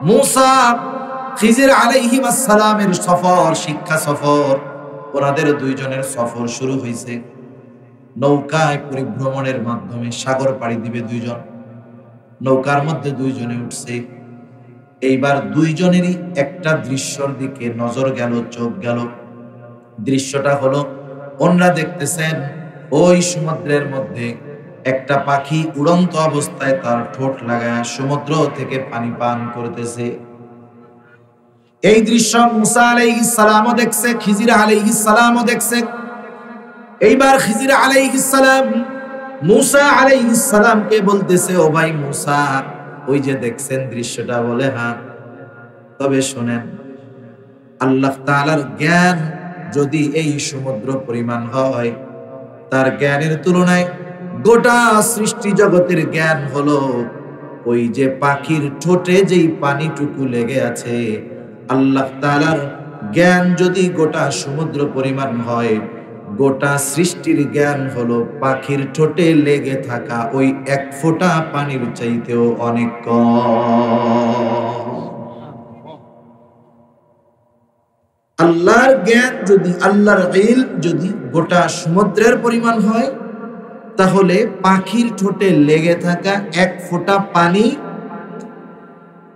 মূসা খিজির আলাইহিস সালামের সফর, শিক্ষা সফর, ওনাদের দুইজনের সফর শুরু হয়েছে। নৌকায় পরিভ্রমণের মাধ্যমে সাগর পাড়ি দিবে দুইজন। নৌকার মধ্যে দুইজনে উঠছে। এইবার দুইজনেরই একটা দৃশ্যর দিকে নজর গেল, চোখ গেল। দৃশ্যটা হলো, ওনারা দেখতেছেন ওই সমুদ্রের মধ্যে একটা পাখি উড়ন্ত অবস্থায় তার ঠোঁট লাগায় সমুদ্র থেকে পানি পান করতেছে। এই দৃশ্য মূসা আলাইহিস সালামও দেখছে, খিজির আলাইহিস সালামও দেখছে। এইবার খিজির আলাইহিস সালাম মূসা আলাইহিস সালামকে বলতেছে, ও ভাই মূসা, ওই যে দেখছেন দৃশ্যটা? বলে হ্যাঁ। তবে শোনেন, আল্লাহ তাআলার জ্ঞান যদি এই সমুদ্র পরিমাণ হয়, তার জ্ঞানের তুলনায় গোটা সৃষ্টি জগতের জ্ঞান হলো ওই যে পাখির ঠোঁটে যেই পানিটুকু লেগে আছে। আল্লাহ তাআলার জ্ঞান যদি গোটা সমুদ্র পরিমাণ হয়, গোটা সৃষ্টির জ্ঞান হলো পাখির ঠোঁটে লেগে থাকা ওই এক ফোঁটা পানির চাইতেও অনেক কম। আল্লাহর জ্ঞান যদি, আল্লাহর ইলম যদি গোটা সমুদ্রের পরিমাণ হয়, তাহলে পাখির ঠোঁটে লেগে থাকা এক ফোঁটা পানি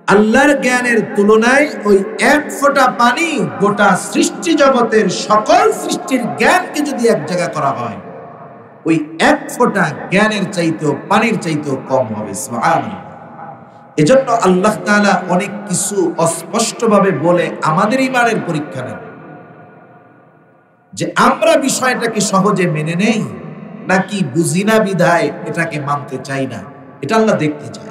আল্লাহর জ্ঞানের তুলনায় ওই এক ফোঁটা পানি গোটা সৃষ্টি জগতের সকল সৃষ্টির জ্ঞানকে যদি এক জায়গা করা হয়, ওই এক ফোঁটা জ্ঞানের চাইতেও, পানির চাইতেও কম হবে। সুবহানাল্লাহ। এজন্য আল্লাহ তাআলা অনেক কিছু অস্পষ্টভাবে বলে আমাদের ঈমানের পরীক্ষা নেন, যে আমরা বিষয়টাকে সহজে মেনে নেই নাকি বুঝি না বিধায় এটাকে মানতে চাই না, এটা আল্লাহ দেখতে চায়।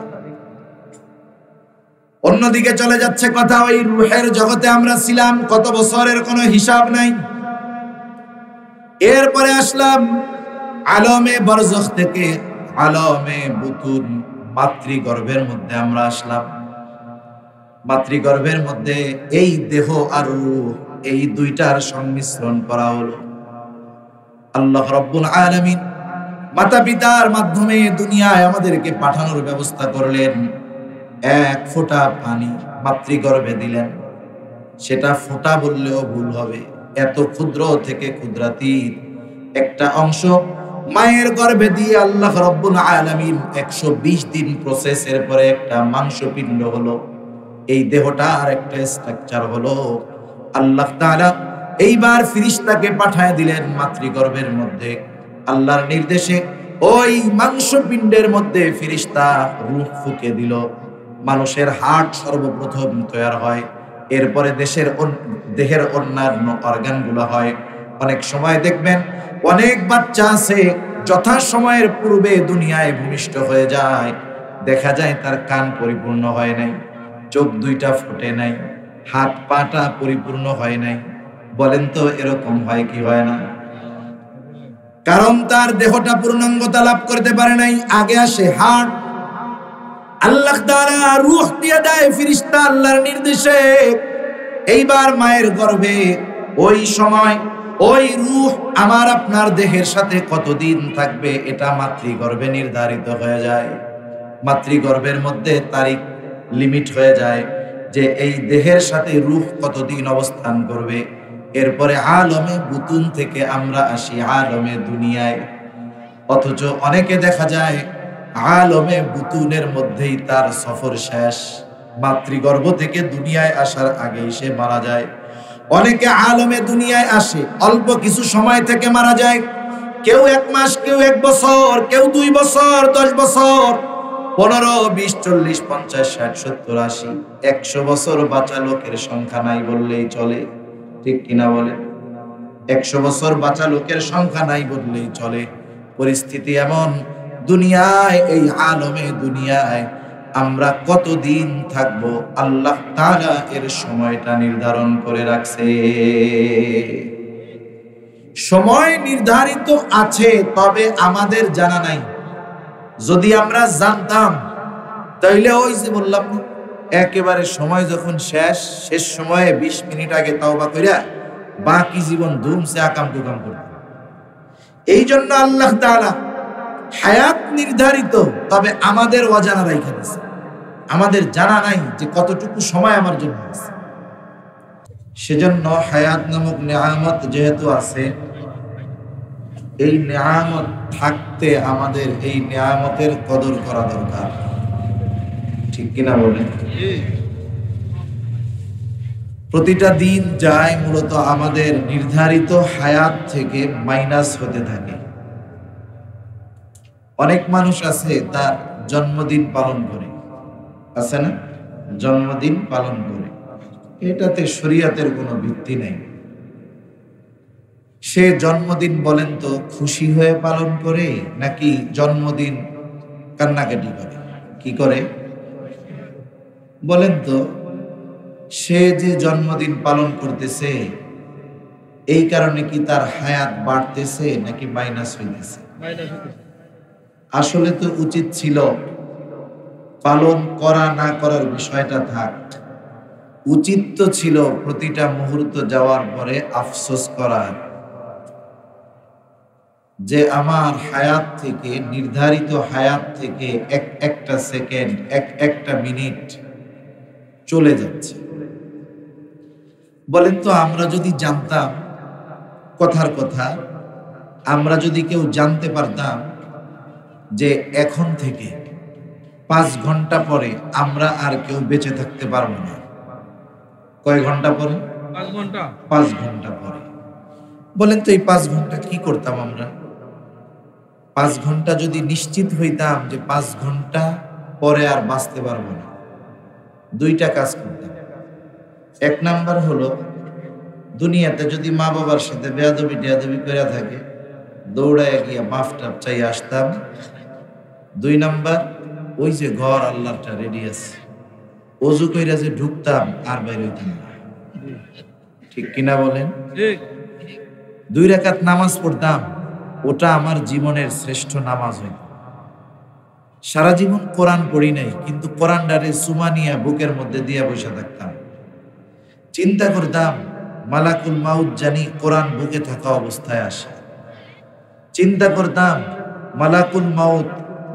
অন্যদিকে চলে যাচ্ছে কথা, ওই রূহের জগতে আমরা ছিলাম কত বছরের কোনো হিসাব নাই। এরপরে আসলাম আলমে বরজখ থেকে আলমে বুতুন, মাতৃগর্ভের মধ্যে আমরা আসলাম। মাতৃগর্ভের মধ্যে এই দেহ আর রূহ, এই দুইটার সংমিশ্রণ করা হলো। আল্লাহ রাব্বুল আলামিন মাতা পিতার মাধ্যমে দুনিয়ায় আমাদেরকে পাঠানোর ব্যবস্থা করলেন। এক ফোঁটা পানি মাতৃগর্ভে দিলেন। সেটা ফোঁটা বললেও ভুল হবে, এত ক্ষুদ্র থেকে ক্ষুদ্রাতীত একটা অংশ মায়ের গর্ভে দিয়ে আল্লাহ রাব্বুল আলামিন 120 দিন প্রসেসের পরে একটা মাংসপিণ্ড হলো। এই দেহটার একটা স্ট্রাকচার হলো। আল্লাহ তাআলা এইবার ফেরেশতাকে পাঠায় দিলেন মাতৃগর্ভের মধ্যে। আল্লাহর নির্দেশে ওই মাংসপিণ্ডের মধ্যে ফেরেশতা রূহ ফুঁকে দিল। মানুষের হার্ট সর্বপ্রথম তৈরি হয়, এরপরে দেহের অন্যান্য অর্গানগুলো হয়। অনেক সময় দেখবেন অনেক বাচ্চা আছে যথা সময়ের পূর্বে দুনিয়ায় ভূমিষ্ঠ হয়ে যায়, দেখা যায় তার কান পরিপূর্ণ হয় নাই, চোখ দুইটা ফুটে নাই, হাত পাটা পরিপূর্ণ হয় নাই। বলেন তো এরকম হয় কি হয় না? কারণ তার দেহটা পূর্ণাঙ্গতা লাভ করতে পারে নাই। আগে আসে হার্ট, আল্লাহ তাআলা রূহ দিয়ে দেয় ফেরেশতা আল্লাহর নির্দেশে। এইবার মায়ের গর্ভে ওই সময় ওই রূহ আমার আপনার দেহের সাথে কতদিন থাকবে এটা মাতৃগর্ভে নির্ধারিত হয়ে যায়। মাতৃগর্ভের মধ্যে তারিখ লিমিট হয়ে যায় যে এই দেহের সাথে রূহ কতদিন অবস্থান করবে। এরপরে আলমে বুতুন থেকে আমরা আসি আলমে দুনিয়ায়। অথচ অনেকে দেখা যায় আলমে বুতুনের মধ্যেই তার সফর শেষ, মাতৃগর্ভ থেকে দুনিয়ায় আসার আগেই সে মারা যায়। অনেকে আলমে দুনিয়ায় আসে, অল্প কিছু সময় থেকে মারা যায়। কেউ 1 মাস, কেউ 1 বছর, কেউ 2 বছর, 10 বছর, 15, 20, 40, 50, 60, 70, 80, 100 বছর বাঁচা লোকের সংখ্যা নাই বললেই চলে। ঠিক কিনা বলেন? 100 বছর বাঁচা লোকের সংখ্যা নাই বললেই চলে। পরিস্থিতি এমন, দুনিয়ায় এই আলমে দুনিয়ায় আমরা কতদিন থাকব আল্লাহ তাআলা এর সময়টা নির্ধারণ করে রাখছে। সময় নির্ধারিত আছে, তবে আমাদের জানা নাই। যদি আমরা জানতাম তাইলে ওই যে বললাম না, একেবারে সময় যখন শেষ সময়ে 20 মিনিট আগে তওবা কইরা বাকি জীবন ধুমসে আকাম কুকাম করব। এই জন্য আল্লাহ তাআলা হায়াত নির্ধারিত, তবে আমাদের অজানা রাইখা দিয়েছে। আমাদের জানা নাই যে কতটুকু সময় আমার জন্য আছে। সেজন্য হায়াত নামক নেয়ামত যেহেতু আছে, এই নেয়ামত থাকতে আমাদের এই নেয়ামতের কদর করা দরকার। ঠিক কিনা বলেন? প্রতিটা দিন যায় মূলত আমাদের নির্ধারিত হায়াত থেকে মাইনাস হতে থাকে। অনেক মানুষ আছে তার জন্মদিন পালন করে, আছে না? জন্মদিন পালন করে, এটাতে শরীয়তের কোনো ভিত্তি নেই। সে জন্মদিন বলেন তো খুশি হয়ে পালন করে নাকি জন্মদিন কান্নাকাটি করে? কি করে বলেন তো? সে যে জন্মদিন পালন করতেছে এই কারণে কি তার হায়াত বাড়তেছে নাকি মাইনাস হইতেছে? আসলে তো উচিত ছিল পালন করা না করার বিষয়টা থাক, উচিত তো ছিল প্রতিটা মুহূর্ত যাওয়ার পরে আফসোস করার যে আমার হায়াত থেকে, নির্ধারিত হায়াত থেকে একটা সেকেন্ড, একটা মিনিট চলে যাচ্ছে। বলেন তো, আমরা যদি জানতাম, কথার কথা, আমরা যদি কেউ জানতে পারতাম যে এখন থেকে 5 ঘন্টা পরে আমরা আর কেউ বেঁচে থাকতে পারবো না, কয় ঘন্টা পরে? 5 ঘন্টা পরে। বলেন তো এই 5 ঘন্টা কি করতাম আমরা? 5 ঘন্টা যদি নিশ্চিত হইতাম যে 5 ঘন্টা পরে আর বাঁচতে পারবো না, 2টা কাজ করতাম। 1 নাম্বার হলো, দুনিয়াতে যদি মা বাবার সাথে বেয়াদবি করে থাকে দৌড়ায় গিয়া মাফ টাফ চাই আসতাম। 2 নাম্বার, ওই যে ঘর আল্লাহটা রেডি আছে, ওযু কইরা যে ঢুকতাম আর বাইরে হইতাম না। ঠিক কিনা বলেন? 2 রাকাত নামাজ পড়তাম, ওটা আমার জীবনের শ্রেষ্ঠ নামাজ হইত। সারা জীবন কোরআন পড়ি নাই, কিন্তু কোরআনটারে সুমা নিয়া বুকের মধ্যে দিয়া বসে থাকতাম। চিন্তা করতাম মালাকুল মাউত জানি কোরআন বুকে থাকা অবস্থায় আসে। চিন্তা করতাম মালাকুল মাউত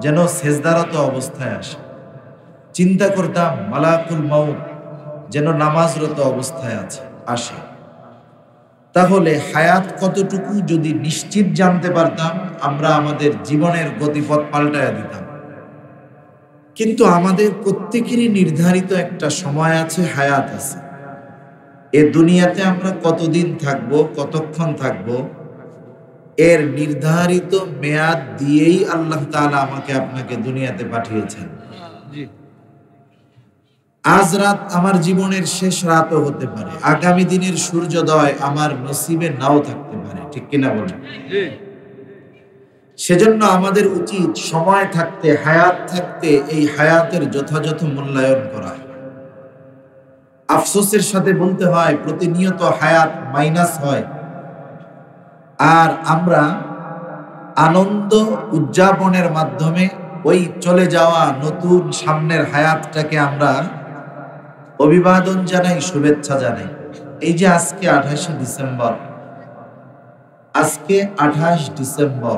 যেন সেজদারত অবস্থায় আসে। চিন্তা করতাম মালাকুল মাউত যেন নামাজরত অবস্থায় আসে। তাহলে হায়াত কতটুকু যদি নিশ্চিত জানতে পারতাম, আমরা আমাদের জীবনের গতিপথ পাল্টায়া দিতাম। কিন্তু আমাদের প্রত্যেকেরই নির্ধারিত একটা সময় আছে, হায়াত আছে। এ দুনিয়াতে আমরা কতদিন থাকবো, কতক্ষণ থাকবো, এর নির্ধারিত মেয়াদ দিয়েই আল্লাহ তাআলা আমাকে আপনাকে দুনিয়াতে পাঠিয়েছেন। আজ রাত আমার জীবনের শেষ রাতও হতে পারে, আগামী দিনের সূর্যোদয় আমার নসিবে নাও থাকতে পারে। ঠিক কিনা বলেন? সেজন্য আমাদের উচিত সময় থাকতে, হায়াত থাকতে এই হায়াতের যথাযথ মূল্যায়ন করা। আফসোসের সাথে বলতে হয় প্রতিনিয়ত হায়াত মাইনাস হয়, আর আমরা আনন্দ উদযাপনের মাধ্যমে ওই চলে যাওয়া নতুন সামনের হায়াতটাকে আমরা অভিবাদন জানাই, শুভেচ্ছা জানাই। এই যে আজকে 28 ডিসেম্বর, আজকে 28 ডিসেম্বর,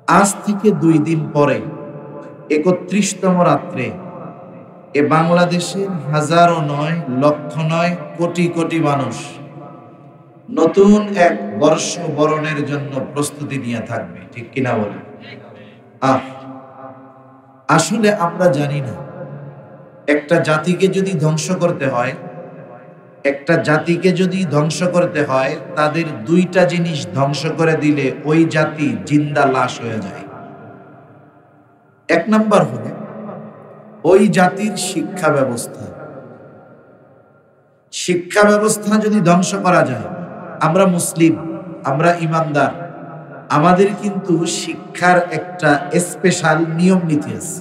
আজ থেকে 2 দিন পরে 31তম রাত্রে এ বাংলাদেশের হাজারো নয়, লক্ষ নয়, কোটি কোটি মানুষ নতুন এক বর্ষ বরণের জন্য প্রস্তুতি নিয়ে থাকবে। ঠিক কিনা বলে? আসলে আমরা জানি না, একটা জাতিকে যদি ধ্বংস করতে হয়, একটা জাতিকে যদি ধ্বংস করতে হয়, তাদের 2টা জিনিস ধ্বংস করে দিলে ওই জাতি জিন্দা লাশ হয়ে যায়। 1 নাম্বার হলো ওই জাতির শিক্ষা ব্যবস্থা। শিক্ষা ব্যবস্থা যদি ধ্বংস করা যায়, আমরা মুসলিম, আমরা ইমানদার, আমাদের কিন্তু শিক্ষার একটা স্পেশাল নিয়ম নীতি আছে।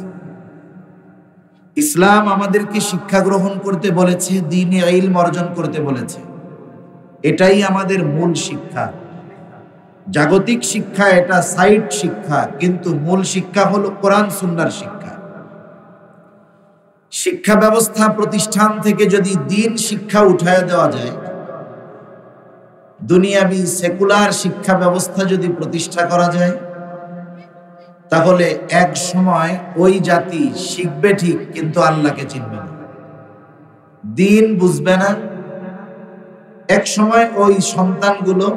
ইসলাম আমাদেরকে শিক্ষা গ্রহণ করতে বলেছে, দ্বীনে ইলম অর্জন করতে বলেছে। এটাই আমাদের মূল শিক্ষা। জাগতিক শিক্ষা এটা সাইড শিক্ষা, কিন্তু মূল শিক্ষা হলো কোরআন সুন্নাহর শিক্ষা। শিক্ষা ব্যবস্থা প্রতিষ্ঠান থেকে যদি দ্বীন শিক্ষা উঠায় দেওয়া যায়, দুনিয়াবি সেকুলার শিক্ষা ব্যবস্থা যদি প্রতিষ্ঠা করা যায়, তাহলে এক সময় ওই জাতি শিখবে ঠিক, কিন্তু আল্লাহকে চিনবে না, দিন বুঝবে না। এক সময় ওই সন্তানগুলো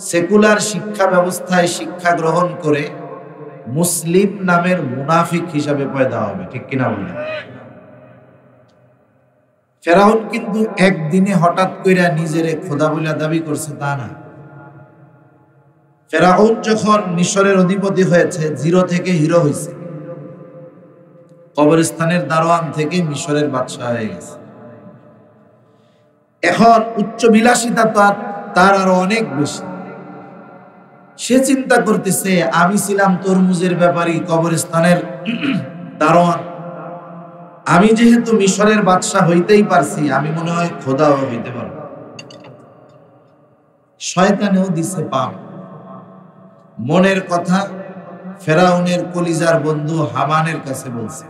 সেকুলার শিক্ষা ব্যবস্থায় শিক্ষা গ্রহণ করে মুসলিম নামের মুনাফিক হিসাবে পয়দা হবে, ঠিক কিনা বলেন? ফেরাউন কিন্তু একদিনে হঠাৎ কইরা নিজেরে খোদা বলে দাবি করছে তা না। ফেরাউন যখন মিশরের অধিপতি হয়েছে, জিরো থেকে হিরো হয়েছে, কবরস্থানের দারোয়ান থেকে মিশরের বাদশা হয়ে গেছে। এখন উচ্চ বিলাসিতা তার আরো অনেক বেশি। সে চিন্তা করতেছে, আমি ছিলাম তরমুজের ব্যাপারী, কবরস্থানের দারোয়ান, আমি যেহেতু মিশরের বাদশা হইতেই পারছি, আমি মনে হয় খোদাও হইতে পারব। শয়তানেও দিছে পাপ। মনের কথা ফেরাউনের কলিজার বন্ধু হামানের কাছে বলছে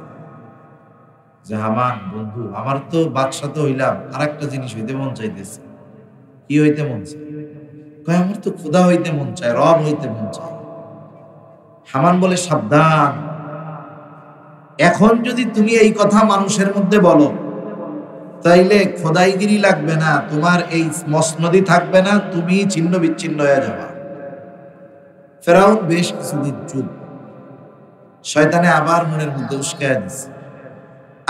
যে, হামান বন্ধু, আমার তো বাদশা তো হইলাম, আর একটা জিনিস হইতে মন চাইতেছে। কি হইতে মন চায়? কয়, আমার তো খোদা হইতে মন চায়, রব হইতে মন চায়। হামান বলে, সাবধান, এখন যদি তুমি এই কথা মানুষের মধ্যে বলো, তাইলে খোদাইগিরি লাগবে না, তোমার এই মসনদি থাকবে না, তুমি ছিন্ন বিচ্ছিন্ন হয়ে যাবা। ফেরাউন বেশ কিছুদিন চুপ। শয়তানে আবার মনের মধ্যে উস্কায়া দিছে,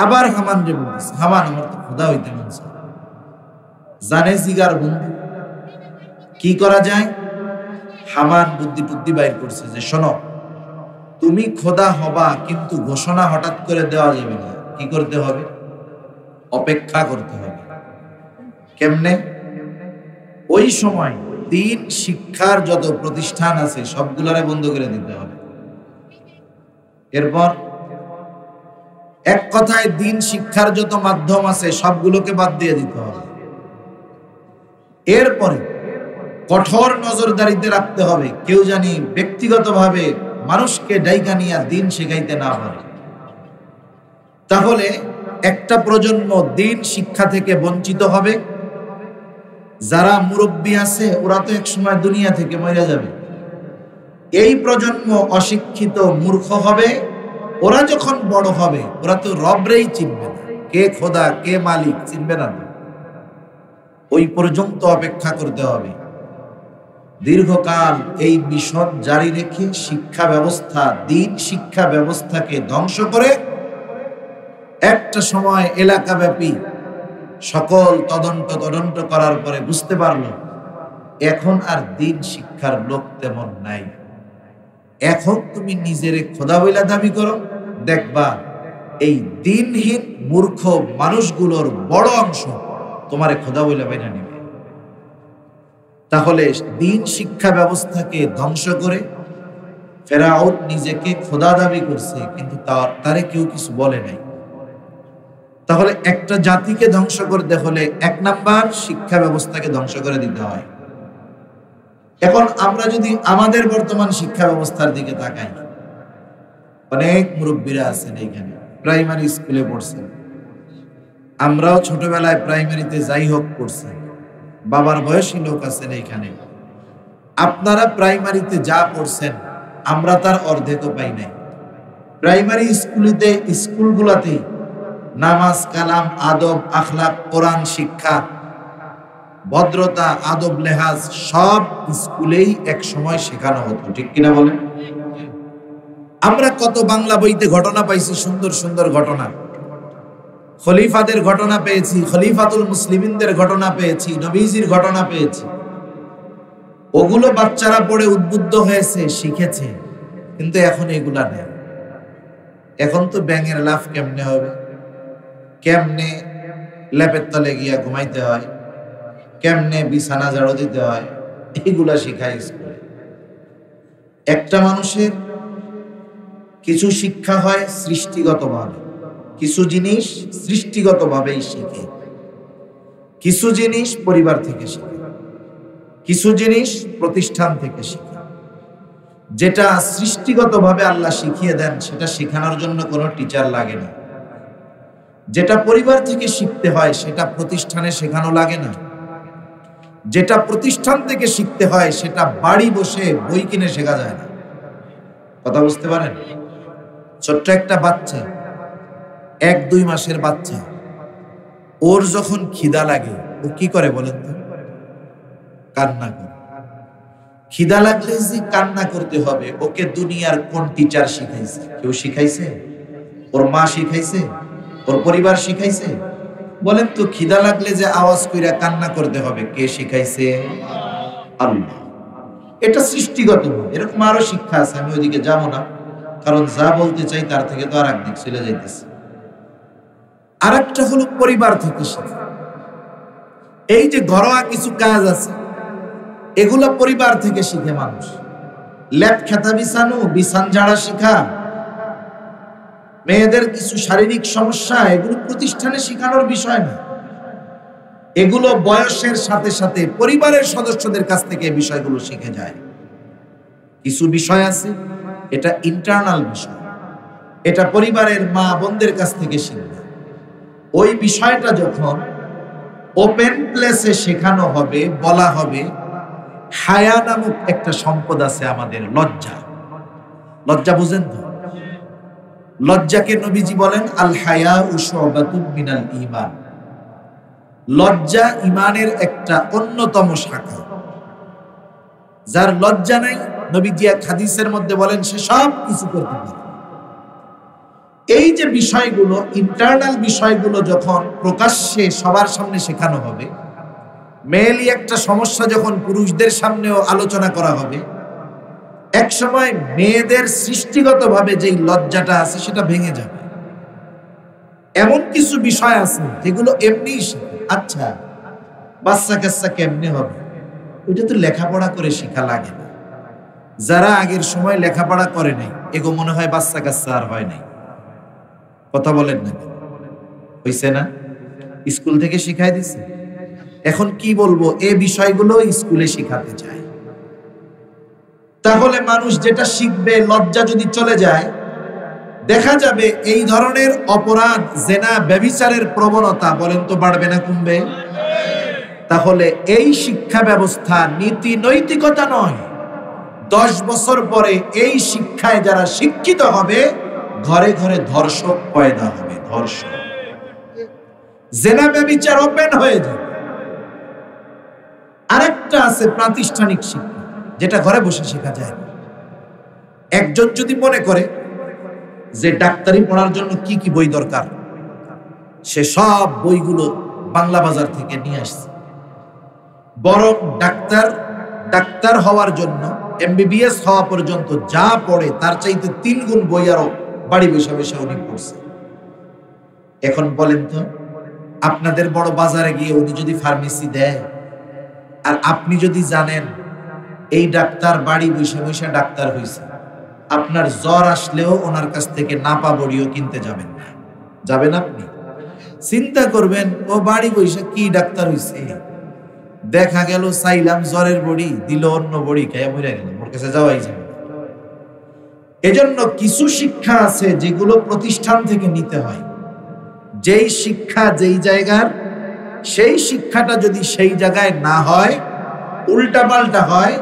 আবার হামান রে বলতেছে, হামান, আমার তো খোদা হইতে মন চায়। জানে জিগার বন্ধু, কি করা যায়? হামান বুদ্ধি টুদ্ধি বাইর করছে যে, শোনো, তুমি খোদা হবা, কিন্তু ঘোষণা হঠাৎ করে দেওয়া যাবে না। কি করতে হবে? অপেক্ষা করতে হবে। কেমনে? ওই সময় দিন শিক্ষার যত প্রতিষ্ঠান আছে সবগুলারে বন্ধ করে দিতে হবে। এরপর এক কথায় দিন শিক্ষার যত মাধ্যম আছে সবগুলোকে বাদ দিয়ে দিতে হবে। এরপরে কঠোর নজরদারিতে রাখতে হবে, কেউ জানি ব্যক্তিগতভাবে মানুষকে ডাইকা নিয়ে দিন শেখাইতে না পারে। তাহলে একটা প্রজন্ম দিন শিক্ষা থেকে বঞ্চিত হবে। যারা মুরব্বী আছে ওরা তো এক সময় দুনিয়া থেকে মরে যাবে। এই প্রজন্ম অশিক্ষিত মূর্খ হবে। ওরা যখন বড় হবে ওরা তো রবরেই চিনবে না, কে খোদা কে মালিক চিনবে না। ওই পর্যন্ত অপেক্ষা করতে হবে। দীর্ঘকাল এই মিশন জারি রেখে শিক্ষা ব্যবস্থা, দিন শিক্ষা ব্যবস্থাকে ধ্বংস করে একটা সময় এলাকাব্যাপী সকল তদন্ত করার পরে বুঝতে পারলো এখন আর দিন শিক্ষার লোক তেমন নাই। এখন তুমি নিজেরে খোদা বইলা দাবি করো, দেখবা এই দিনহীন মূর্খ মানুষগুলোর বড় অংশ তোমারে খোদা বইলা বাইনা নিবে। তাহলে দিন শিক্ষা ব্যবস্থাকে ধ্বংস করে ফেরাউন নিজেকে খোদা দাবি করছে, কিন্তু তারে কেউ কিছু বলে নাই। তাহলে একটা জাতিকে ধ্বংস করতে হলে এক নাম্বার শিক্ষা ব্যবস্থাকে ধ্বংস করে দিতে হয়। এখন আমরা যদি আমাদের বর্তমান শিক্ষা ব্যবস্থার দিকে তাকাই, অনেক মুরব্বীরা আছেন এইখানে, প্রাইমারি স্কুলে পড়ছেন। আমরাও ছোটবেলায় প্রাইমারিতে যাই হোক পড়ছি, বাবার বয়সী লোক আছেন এইখানে। আপনারা প্রাইমারিতে যা পড়ছেন আমরা তার অর্ধেকও পাই নাই। প্রাইমারি স্কুলগুলোতে নামাজ, কালাম, আদব, আখলাক, কোরআন শিক্ষা, ভদ্রতা, আদব, লেহাজ সব স্কুলেই এক সময় শেখানো হতো, ঠিক কিনা বলেন? আমরা কত বাংলা বইতে ঘটনা পাইছি, সুন্দর সুন্দর ঘটনা। খলিফাদের ঘটনা পেয়েছি, খলিফাতুল মুসলিমিনদের ঘটনা পেয়েছি, নবীজির ঘটনা পেয়েছি। ওগুলো বাচ্চারা পড়ে উদ্বুদ্ধ হয়েছে, শিখেছে। কিন্তু এখন এগুলা নেই। এখন তো ব্যাঙের লাফ কেমনে হবে, কেমনে ল্যাপের তলে গিয়া ঘুমাইতে হয়, কেমনে বিছানা ঝাড়ু দিতে হয়, এইগুলা শিখায় স্কুলে। একটা মানুষের কিছু শিক্ষা হয় সৃষ্টিগতভাবে, কিছু জিনিস সৃষ্টিগতভাবেই শিখে, কিছু জিনিস পরিবার থেকে শিখে, কিছু জিনিস প্রতিষ্ঠান থেকে শিখে। যেটা সৃষ্টিগতভাবে আল্লাহ শিখিয়ে দেন সেটা শেখানোর জন্য কোনো টিচার লাগে না। যেটা পরিবার থেকে শিখতে হয় সেটা প্রতিষ্ঠানে শেখানো লাগে না। যেটা প্রতিষ্ঠান থেকে শিখতে হয় সেটা বাড়ি বসে বই কিনে শেখা যায় না। কথা বুঝতে পারেন? ছোট্ট একটা বাচ্চা, 1-2 মাসের বাচ্চা, ওর যখন খিদা লাগে ও কি করে বলেন তো? কান্না করে। খিদা লাগলে যে কান্না করতে হবে, ওকে দুনিয়ার কোন টিচার শিখাইছে? কেউ শিখাইছে? ওর মা শিখাইছে? ওর পরিবার শিখাইছে? বলেন তো, খিদা লাগলে যে আওয়াজ কইরা কান্না করতে হবে, কে শিখাইছে? আল্লাহ। এটা সৃষ্টিগত। এরকম আরো শিক্ষা আছে, আমি ওইদিকে যাবো না, কারণ যা বলতে চাই তার থেকে তো আর একদিক চলে যাইতেছে। আর একটা হলো পরিবার থেকে শিখা। এই যে ঘরোয়া কিছু কাজ আছে, এগুলো পরিবার থেকে শিখে মানুষ। ল্যাপ খেতা বিছানো, বিছান ঝাড়া শিখা, মেয়েদের কিছু শারীরিক সমস্যা, এগুলো প্রতিষ্ঠানে শিখানোর বিষয় না। এগুলো বয়সের সাথে সাথে পরিবারের সদস্যদের কাছ থেকে বিষয়গুলো শিখে যায়। কিছু বিষয় আছে, এটা ইন্টারনাল বিষয়, এটা পরিবারের মা বোনদের কাছ থেকে শিখবে। ওই বিষয়টা যখন ওপেন প্লেসে শেখানো হবে, বলা হবে, হায়া নামক একটা সম্পদ আছে আমাদের, লজ্জা। লজ্জা বুঝেন তো? লজ্জাকে নবীজি বলেন আল হায়াউ শুবাতুম মিনাল ঈমান। লজ্জা ঈমানের একটা অন্যতম শাখা। যার লজ্জা নাই, নবীজি এক হাদিসের মধ্যে বলেন, সে সব কিছু করতে পারে। এই যে বিষয়গুলো, ইন্টারনাল বিষয়গুলো যখন প্রকাশ্যে সবার সামনে শেখানো হবে, মেয়েলি একটা সমস্যা যখন পুরুষদের সামনেও আলোচনা করা হবে, এক সময় মেয়েদের সৃষ্টিগতভাবে যেই লজ্জাটা আছে সেটা ভেঙে যাবে। এমন কিছু বিষয় আছে যেগুলো এমনি শেখে। আচ্ছা, বাচ্চা কাচ্চা কেমনে হবে? ওইটা তো লেখাপড়া করে শেখা লাগে না। যারা আগের সময় লেখাপড়া করে নাই, এগো মনে হয় বাচ্চা কাচ্চা আর হয় নাই। কথা বলেন না? হইছে না? স্কুল থেকে শিখাই দিছে। এখন কি বলবো, এই বিষয়গুলো স্কুলে শিখাতে চায়। তাহলে মানুষ যেটা শিখবে, লজ্জা যদি চলে যায়, দেখা যাবে এই ধরনের অপরাধ, জেনা, ব্যভিচারের প্রবণতা বলেন তো বাড়বে না কমবে? তাহলে এই শিক্ষা ব্যবস্থা নীতি নৈতিকতা নয়। 10 বছর পরে এই শিক্ষায় যারা শিক্ষিত হবে, ঘরে ঘরে ধর্ষক পয়দা হবে। ধর্ষক, জেনা, ব্যভিচার ওপেন হয়ে যাবে। আরেকটা আছে প্রাতিষ্ঠানিক শিক্ষা, যেটা ঘরে বসে শেখা যায় না। একজন যদি মনে করে যে ডাক্তারি পড়ার জন্য কি কি বই দরকার, সে সব বইগুলো বাংলা বাজার থেকে নিয়ে আসছে। বরং ডাক্তার হওয়ার জন্য MBBS হওয়া পর্যন্ত যা পড়ে তার চাইতে 3 গুণ বই আরো বাড়ি বসে বসে উনি পড়ছে। এখন বলেন তো, আপনাদের বড় বাজারে গিয়ে উনি যদি ফার্মেসি দেয়, আর আপনি যদি জানেন এই ডাক্তার বাড়ি বসে বসে ডাক্তার হয়েছে, আপনার জ্বর আসলেও ওনার কাছ থেকে নাপা বড়িও কিনতে যাবেন না? যাবেন আপনি? চিন্তা করবেন, ও বাড়ি বসে কি ডাক্তার হয়েছে, দেখা গেল চাইলাম জ্বরের বড়ি, দিল অন্য বড়ি, খেয়ে মরে গেল, ওর কাছে যাওয়াই যাবে। এজন্য কিছু শিক্ষা আছে যেগুলো প্রতিষ্ঠান থেকে নিতে হয়। যেই শিক্ষা যেই জায়গার, সেই শিক্ষাটা যদি সেই জায়গায় না হয়, উল্টাপাল্টা হয়,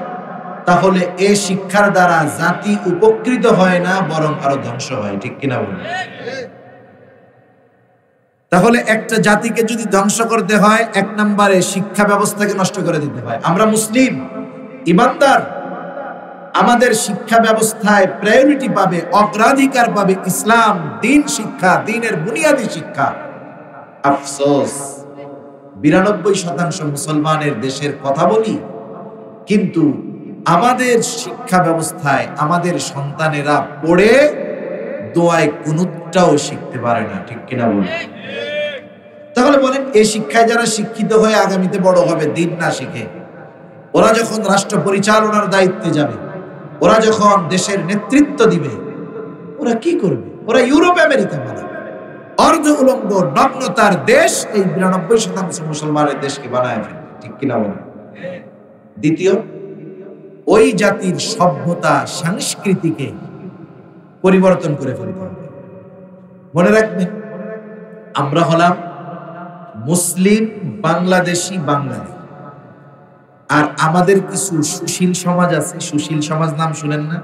তাহলে এই শিক্ষার দ্বারা জাতি উপকৃত হয় না, বরং আরো ধ্বংস হয়। ঠিক কিনা বলুন? তাহলে একটা জাতিকে যদি ধ্বংস করতে হয়, 1 নম্বরে শিক্ষা ব্যবস্থাকে নষ্ট করে দিতে হয়। আমরা মুসলিম ইমানদার, আমাদের শিক্ষা ব্যবস্থায় প্রায়োরিটি পাবে, অগ্রাধিকার পাবে ইসলাম, দিন শিক্ষা, দিনের বুনিয়াদী শিক্ষা। আফসোস, 92% মুসলমানের দেশের কথা বলি, কিন্তু আমাদের শিক্ষা ব্যবস্থায় আমাদের সন্তানেরা পড়ে দোয়ায় কুনুতটাও শিখতে পারে না। ঠিক কিনা বলুন? তাহলে বলেন, এই শিক্ষায় যারা শিক্ষিত হয়ে আগামীতে বড় হবে, দিন না শিখে, ওরা যখন রাষ্ট্র পরিচালনার দায়িত্বে যাবে, ওরা যখন দেশের নেতৃত্ব দিবে, ওরা কি করবে? ওরা ইউরোপ আমেরিকা বানাবে। অর্ধ উলঙ্গ নগ্নতার দেশ এই 92% মুসলমানের দেশকে বানায় ফেলবে। ঠিক কিনা বলেন? দ্বিতীয়, ওই জাতির সভ্যতা সংস্কৃতিকে পরিবর্তন করে ফেলতে হবে। মনে রাখবেন, আমরা হলাম মুসলিম বাংলাদেশি বাঙালি, আর আমাদের কিছু সুশীল সমাজ আছে। সুশীল সমাজ নাম শুনেন না?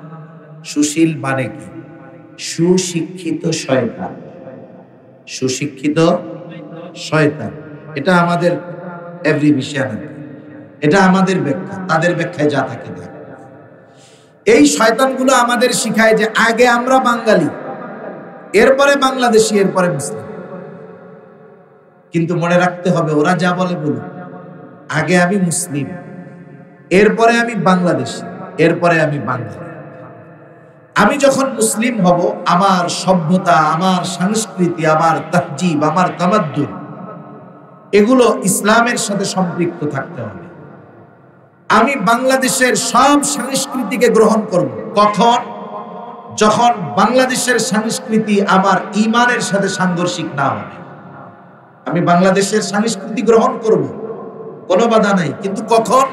সুশীল মানে কি? সুশিক্ষিত শয়তান। সুশিক্ষিত শয়তান, এটা আমাদের এভরিভিশন, এটা আমাদের ব্যাখ্যা, তাদের ব্যাখ্যায় যা থাকে দেখ। এই শয়তানগুলো আমাদের শিখায় যে আগে আমরা বাঙালি, এরপরে বাংলাদেশি, এরপরে মুসলিম। কিন্তু মনে রাখতে হবে, ওরা যা বলে বলুক, আগে আমি মুসলিম, এরপরে আমি বাংলাদেশি, এরপরে আমি বাঙালি। আমি যখন মুসলিম হব, আমার সভ্যতা, আমার সংস্কৃতি, আমার তাহজিব, আমার তামাদ্দুন, এগুলো ইসলামের সাথে সম্পৃক্ত থাকতে হবে। আমি বাংলাদেশের সব সংস্কৃতিকে গ্রহণ করব। কখন? যখন বাংলাদেশের সংস্কৃতি আমার ঈমানের সাথে সাংঘর্ষিক না হবে। আমি বাংলাদেশের সংস্কৃতি গ্রহণ করব, কোনো বাধা নাই, কিন্তু কখন?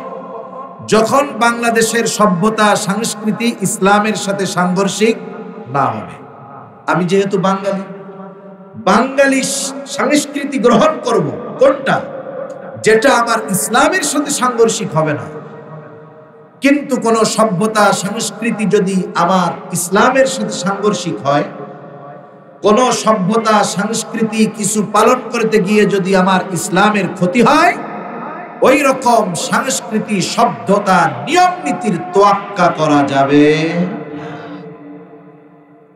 যখন বাংলাদেশের সভ্যতা, সংস্কৃতি ইসলামের সাথে সাংঘর্ষিক না হবে। আমি যেহেতু বাঙালি, বাঙালি সংস্কৃতি গ্রহণ করব। কোনটা? যেটা আমার ইসলামের সাথে সাংঘর্ষিক হবে না। কিন্তু কোন সভ্যতা, সংস্কৃতি যদি আমার ইসলামের সাথে সাংঘর্ষিক হয়, কোন সভ্যতা, সংস্কৃতি কিছু পালন করতে গিয়ে যদি আমার ইসলামের ক্ষতি হয়, ওই রকম সংস্কৃতি, সভ্যতা, নিয়ম নীতির তোয়াক্কা করা যাবে।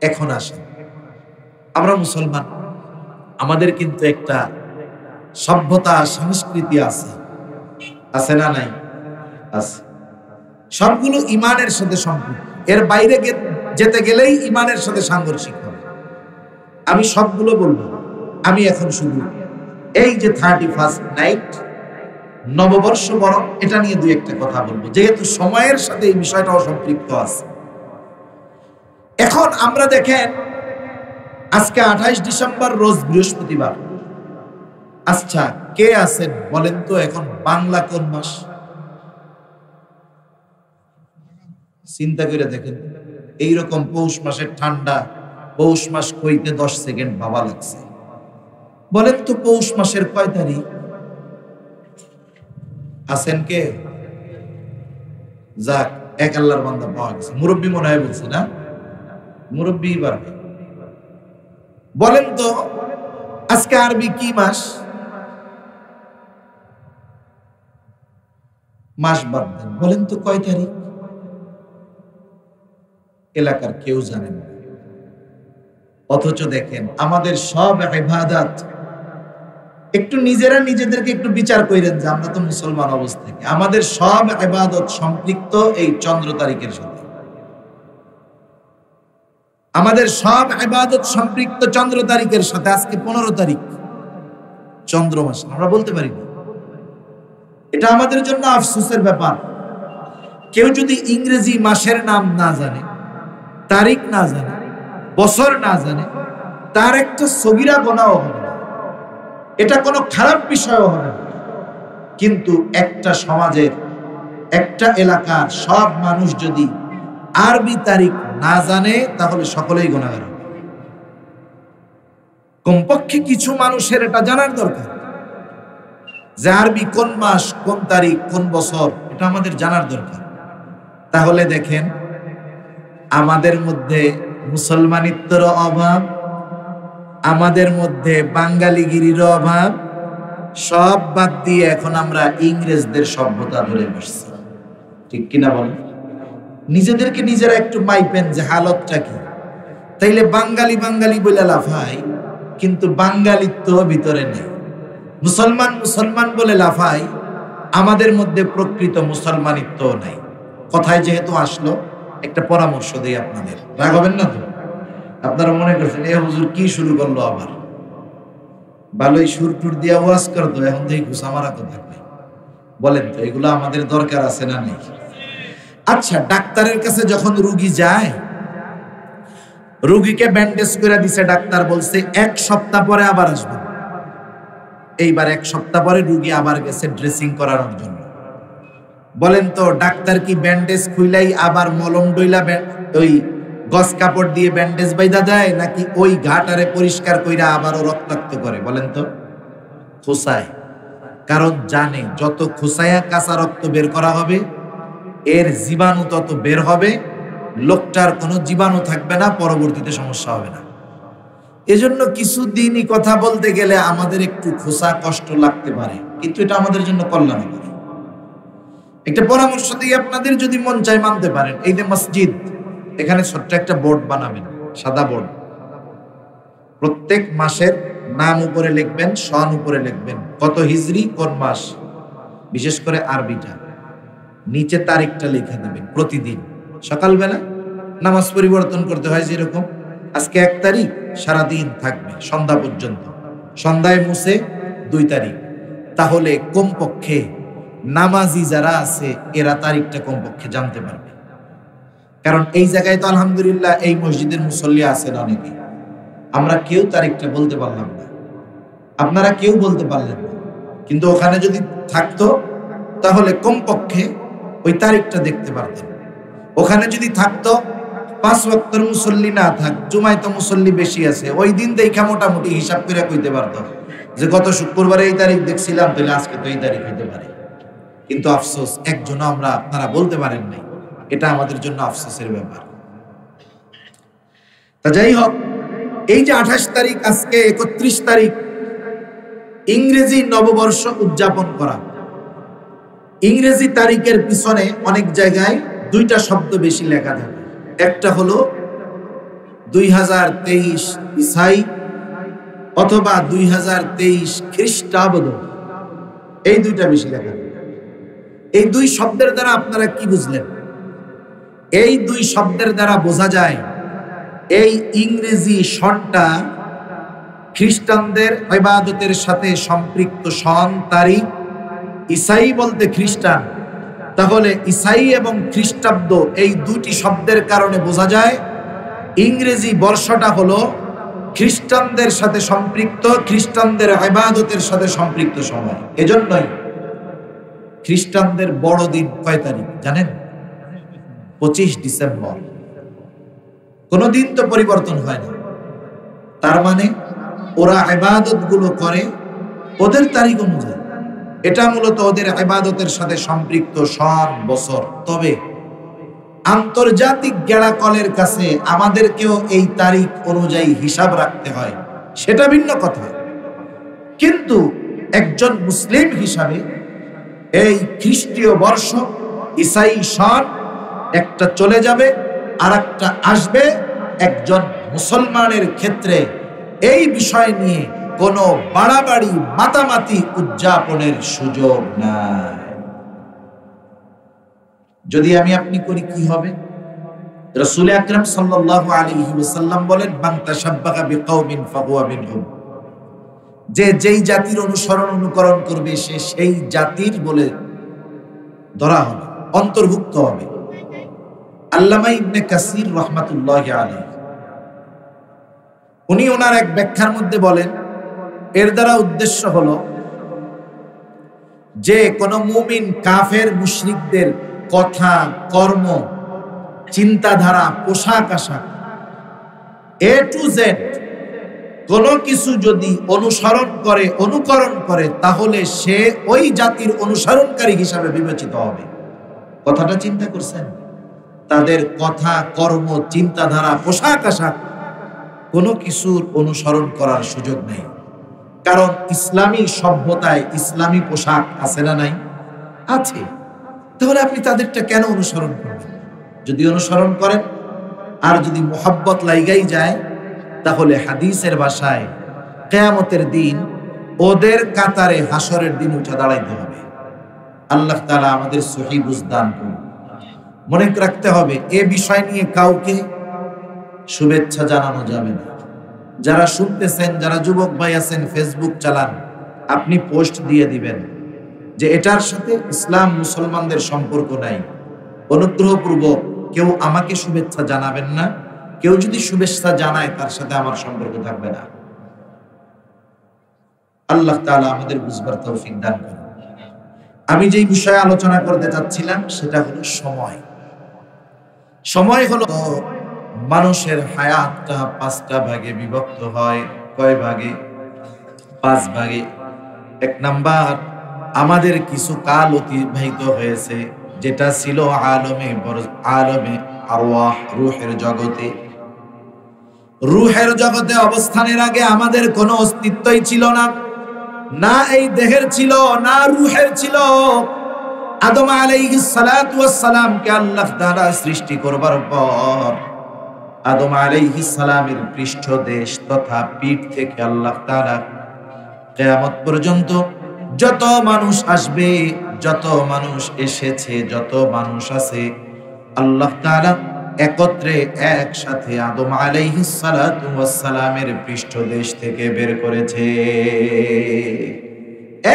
এখন আসেন, আমরা মুসলমান, আমাদের কিন্তু একটা সভ্যতা, সংস্কৃতি আছে, আছে না নাই? আছে। সবগুলো ইমানের সাথে সম্পৃক্ত, এর বাইরে যেতে গেলেই ইমানের সাথে সাংঘর্ষিক হবে। আমি সবগুলো বলবো। আমি এখন শুধু এই যে 31st নাইট, নববর্ষ বরণ, এটা নিয়ে দুই একটা কথা বলবো, যেহেতু সময়ের সাথে এই বিষয়টাও সম্পৃক্ত আছে। এখন আমরা দেখেন, আজকে 28 ডিসেম্বর, রোজ বৃহস্পতিবার। আচ্ছা, কে আছেন বলেন তো এখন বাংলা কোন মাস? চিন্তা করে দেখেন, এইরকম পৌষ মাসের ঠান্ডা, পৌষ মাস কইতে 10 সেকেন্ড ভাবা লাগছে। বলেন তো পৌষ মাসের কয় তারিখ? আছেন কে? যাক, এক আল্লাহর বান্দা পাওয়া গেছে। মুরব্বী মনে হয় বলছে না? মুরব্বী পারবে। বলেন তো আজকে আরবি কি মাস? মাস বাদ দেন, বলেন তো কয় তারিখ? এলাকার কেউ জানেন না। অথচ দেখেন আমাদের সব ইবাদত, একটু নিজেরা নিজেদেরকে একটু বিচার করেন যে আমরা তো মুসলমান অবস্থা থেকে, আমাদের সব ইবাদত সম্পৃক্ত এই চন্দ্র তারিখের সাথে। আমাদের সব ইবাদত সম্পৃক্ত চন্দ্র তারিখের সাথে। আজকে 15 তারিখ, চন্দ্র মাস, আমরা বলতে পারি না। এটা আমাদের জন্য আফসোসের ব্যাপার। কেউ যদি ইংরেজি মাসের নাম না জানে, তারিখ না জানে, বছর না জানে, তার একটা সগীরা গুনাহ হবে না, এটা কোনো খারাপ বিষয়ও হবে না। কিন্তু একটা সমাজের, একটা এলাকার সব মানুষ যদি আরবি তারিখ না জানে, তাহলে সকলেই গুনাহগার হবে। কমপক্ষে কিছু মানুষের এটা জানার দরকার যে আরবি কোন মাস, কোন তারিখ, কোন বছর, এটা আমাদের জানার দরকার। তাহলে দেখেন, আমাদের মধ্যে মুসলমানিত্বের অভাব, আমাদের মধ্যে বাঙালিগিরির অভাব, সব বাদ দিয়ে এখন আমরা ইংরেজদের সভ্যতা ধরে বসছি। ঠিক কিনা বলেন? নিজেদেরকে নিজেরা একটু মাইপেন যে হালতটা কি। তাইলে বাঙালি বাঙালি বলে লাফাই, কিন্তু বাঙালিত্ব ভিতরে নেই। মুসলমান মুসলমান বলে লাফাই, আমাদের মধ্যে প্রকৃত মুসলমানিত্ব নাই। কথায় যেহেতু আসলো, একটা পরামর্শ দেই আপনাদের, রাগ হবেন না তো? আপনারা মনে করছেন এ হুজুর কি শুরু করলো আবার, ভালোই সুর টুর দিয়া ওয়াজ করতো, এখন থেকে ঘুষা মারা তো থাকবে। বলেন তো এগুলো আমাদের দরকার আছে না নেই? আচ্ছা, ডাক্তারের কাছে যখন রুগী যায়, রুগীকে ব্যান্ডেজ করে দিছে, ডাক্তার বলছে 1 সপ্তাহ পরে আবার আসবেন। এইবার 1 সপ্তাহ পরে রুগী আবার গেছে ড্রেসিং করানোর জন্য। বলেন তো ডাক্তার কি ব্যান্ডেজ খুইলাই আবার মলম ডইলা ওই গস কাপড় দিয়ে ব্যান্ডেজ বাইদা দেয়, নাকি ওই ঘাটারে পরিষ্কার কইরা আবারও রক্তাক্ত করে? বলেন তো। খোসায়, কারণ জানে যত খোসায়া কাঁচা রক্ত বের করা হবে, এর জীবাণু তত বের হবে, লোকটার কোনো জীবাণু থাকবে না, পরবর্তীতে সমস্যা হবে না। এজন্য কিছু দিনই কথা বলতে গেলে আমাদের একটু খোসা কষ্ট লাগতে পারে, কিন্তু এটা আমাদের জন্য কল্যাণকর। একটা পরামর্শ দিয়ে আপনাদের যদি মন চায় মানতে পারেন। এই যে মসজিদ, এখানে ছোট্ট একটা বোর্ড বানাবেন, সাদা বোর্ড। প্রত্যেক মাসের নাম উপরে লিখবেন, সন উপরে লিখবেন, কত হিজরি কোন মাস, বিশেষ করে আরবিটা। নিচে তারিখটা লিখে দেবেন। প্রতিদিন সকালবেলা নামাজ পরিবর্তন করতে হয়, যেরকম আজকে 1 তারিখ, সারাদিন থাকবে সন্ধ্যা পর্যন্ত, সন্ধ্যায় মুছে 2 তারিখ। তাহলে কমপক্ষে নামাজি যারা আছে এরা তারিখটা কমপক্ষে জানতে পারবে। কারণ এই জায়গায় তো আলহামদুলিল্লাহ এই মসজিদের মুসল্লি আছেন অনেকে, আমরা কেউ তারিখটা বলতে পারলাম না, আপনারা কেউ বলতে পারলেন না, কিন্তু ওখানে যদি থাকতো তাহলে কমপক্ষে ওই তারিখটা দেখতে পারতেন। ওখানে যদি থাকতো 5 ওয়াক্তের মুসল্লি না থাক, জুমায় তো মুসল্লি বেশি আছে, ওই দিন দেখা মোটামুটি হিসাব করে কইতে পারতো যে গত শুক্রবারে এই তারিখ দেখছিলাম, তাহলে আজকে তো এই তারিখ হইতে পারে। কিন্তু আফসোস, একজনও আপনারা বলতে পারেন নাই। এটা আমাদের জন্য আফসোসের ব্যাপার। তা যাই হোক, এই যে 28 তারিখ, আজকে 31 তারিখ, ইংরেজি নববর্ষ উদযাপন করা। ইংরেজি তারিখের পিছনে অনেক জায়গায় 2টা শব্দ বেশি লেখা থাকে। একটা হলো 2023 ইসাই অথবা 2023 খ্রিস্টাব্দ, এই 2টা বেশি লেখা থাকে। এই 2 শব্দের দ্বারা আপনারা কি বুঝলেন? এই 2 শব্দের দ্বারা বোঝা যায় এই ইংরেজি সনটা খ্রিস্টানদের ইবাদতের সাথে সম্পৃক্ত সন, তারিখ। ইসাই বলতে খ্রিস্টান, তাহলে ইসাই এবং খ্রিস্টাব্দ এই 2টি শব্দের কারণে বোঝা যায় ইংরেজি বর্ষটা হলো খ্রিস্টানদের সাথে সম্পৃক্ত, খ্রিস্টানদের ইবাদতের সাথে সম্পৃক্ত সময়। এজন্যই খ্রিস্টানদের বড়দিন কয় তারিখ জানেন? 25 ডিসেম্বর। কোনদিন তো পরিবর্তন হয় না। তার মানে ওরা ইবাদত গুলো করে ওদের তারিখ অনুযায়ী। এটা মূলত ওদের ইবাদতের সাথে সম্পৃক্ত সন, বছর। তবে আন্তর্জাতিক গেড়াকলের কাছে আমাদেরকেও এই তারিখ অনুযায়ী হিসাব রাখতে হয়, সেটা ভিন্ন কথা। কিন্তু একজন মুসলিম হিসাবে এই খ্রিস্টীয় বর্ষ, ইসাই সন একটা চলে যাবে আর একটা আসবে। একজন মুসলমানের ক্ষেত্রে এই বিষয় নিয়ে কোনো বাড়াবাড়ি, মাতামাতি উদযাপনের সুযোগ নাই। যদি আমি আপনি করি কি হবে? রাসূল আকরাম সাল্লাল্লাহু আলাইহি ওয়াসাল্লাম বলেন, মান তাশাব্বাহা বিকাওমিন ফাহুয়া মিনহুম। যে যেই জাতির অনুকরণ করবে সে সেই জাতির বলে ধরা হবে, অন্তর্ভুক্ত হবে। আল্লামা ইবনে কাসির রাহমাতুল্লাহি আলাইহি উনি ওনার এক ব্যাখ্যার মধ্যে বলেন, এর দ্বারা উদ্দেশ্য হলো যে কোন মুমিন কাফের মুশরিকদের কথা, কর্ম, চিন্তাধারা, পোশাক আশাক, এ টু জেড কোনো কিছু যদি অনুকরণ করে তাহলে সে ওই জাতির অনুসরণকারী হিসাবে বিবেচিত হবে। কথাটা চিন্তা করছেন? তাদের কথা, কর্ম, চিন্তাধারা, পোশাক আশাক কোনো কিছুর অনুসরণ করার সুযোগ নেই। কারণ ইসলামী সভ্যতায় ইসলামী পোশাক আছে না নাই? আছে। তাহলে আপনি তাদেরটা কেন অনুসরণ করবেন? যদি অনুসরণ করেন আর যদি মোহাব্বত লাইগাই যায়, তাহলে হাদিসের ভাষায় কিয়ামতের দিন ওদের কাতারে হাসরের দিন উঠে দাঁড়াইতে হবে। আল্লাহ তাআলা আমাদের সহিহ বুঝ দান করুন। মনে রাখতে হবে, এ বিষয় নিয়ে কাউকে শুভেচ্ছা জানানো যাবে না। যারা শুনতেছেন, যারা যুবক ভাই আছেন, ফেসবুক চালান, আপনি পোস্ট দিয়ে দিবেন যে এটার সাথে ইসলাম মুসলমানদের সম্পর্ক নাই। অনুগ্রহপূর্বক কেউ আমাকে শুভেচ্ছা জানাবেন না, কেউ যদি শুভেচ্ছা জানায় তার সাথে আমার সম্পর্ক থাকবে না। আল্লাহ তাআলা আমাদের বুঝবার তৌফিক দান করুন। আমি যেই বিষয়ে আলোচনা করতে চাচ্ছিলাম সেটা হলো সময়। সময় হলো মানুষের হায়াতটা 5টা ভাগে বিভক্ত হয়। কয় ভাগে? 5 ভাগে। 1 নাম্বার, আমাদের কিছু কাল অতিবাহিত হয়েছে যেটা ছিল আলমে আরওয়াহ, রূহের জগতে। রূহের জগতে অবস্থানের আগে আমাদের কোনো অস্তিত্বই ছিল না, না এই দেহের ছিল না রূহের ছিল। আদম আলাইহিস সালাতু ওয়াস সালামকে আল্লাহ তাআলা সৃষ্টি করবার পর আদম আলাইহিস সালামের পৃষ্ঠদেশ তথা পিঠ থেকে আল্লাহ তাআলা কিয়ামত পর্যন্ত যত মানুষ আসবে, যত মানুষ এসেছে, যত মানুষ আছে, আল্লাহ তাআলা একত্রে একসাথে আদম আলাইহিস সালাতু ওয়াস সালামের পৃষ্ঠদেশ থেকে বের করেছে।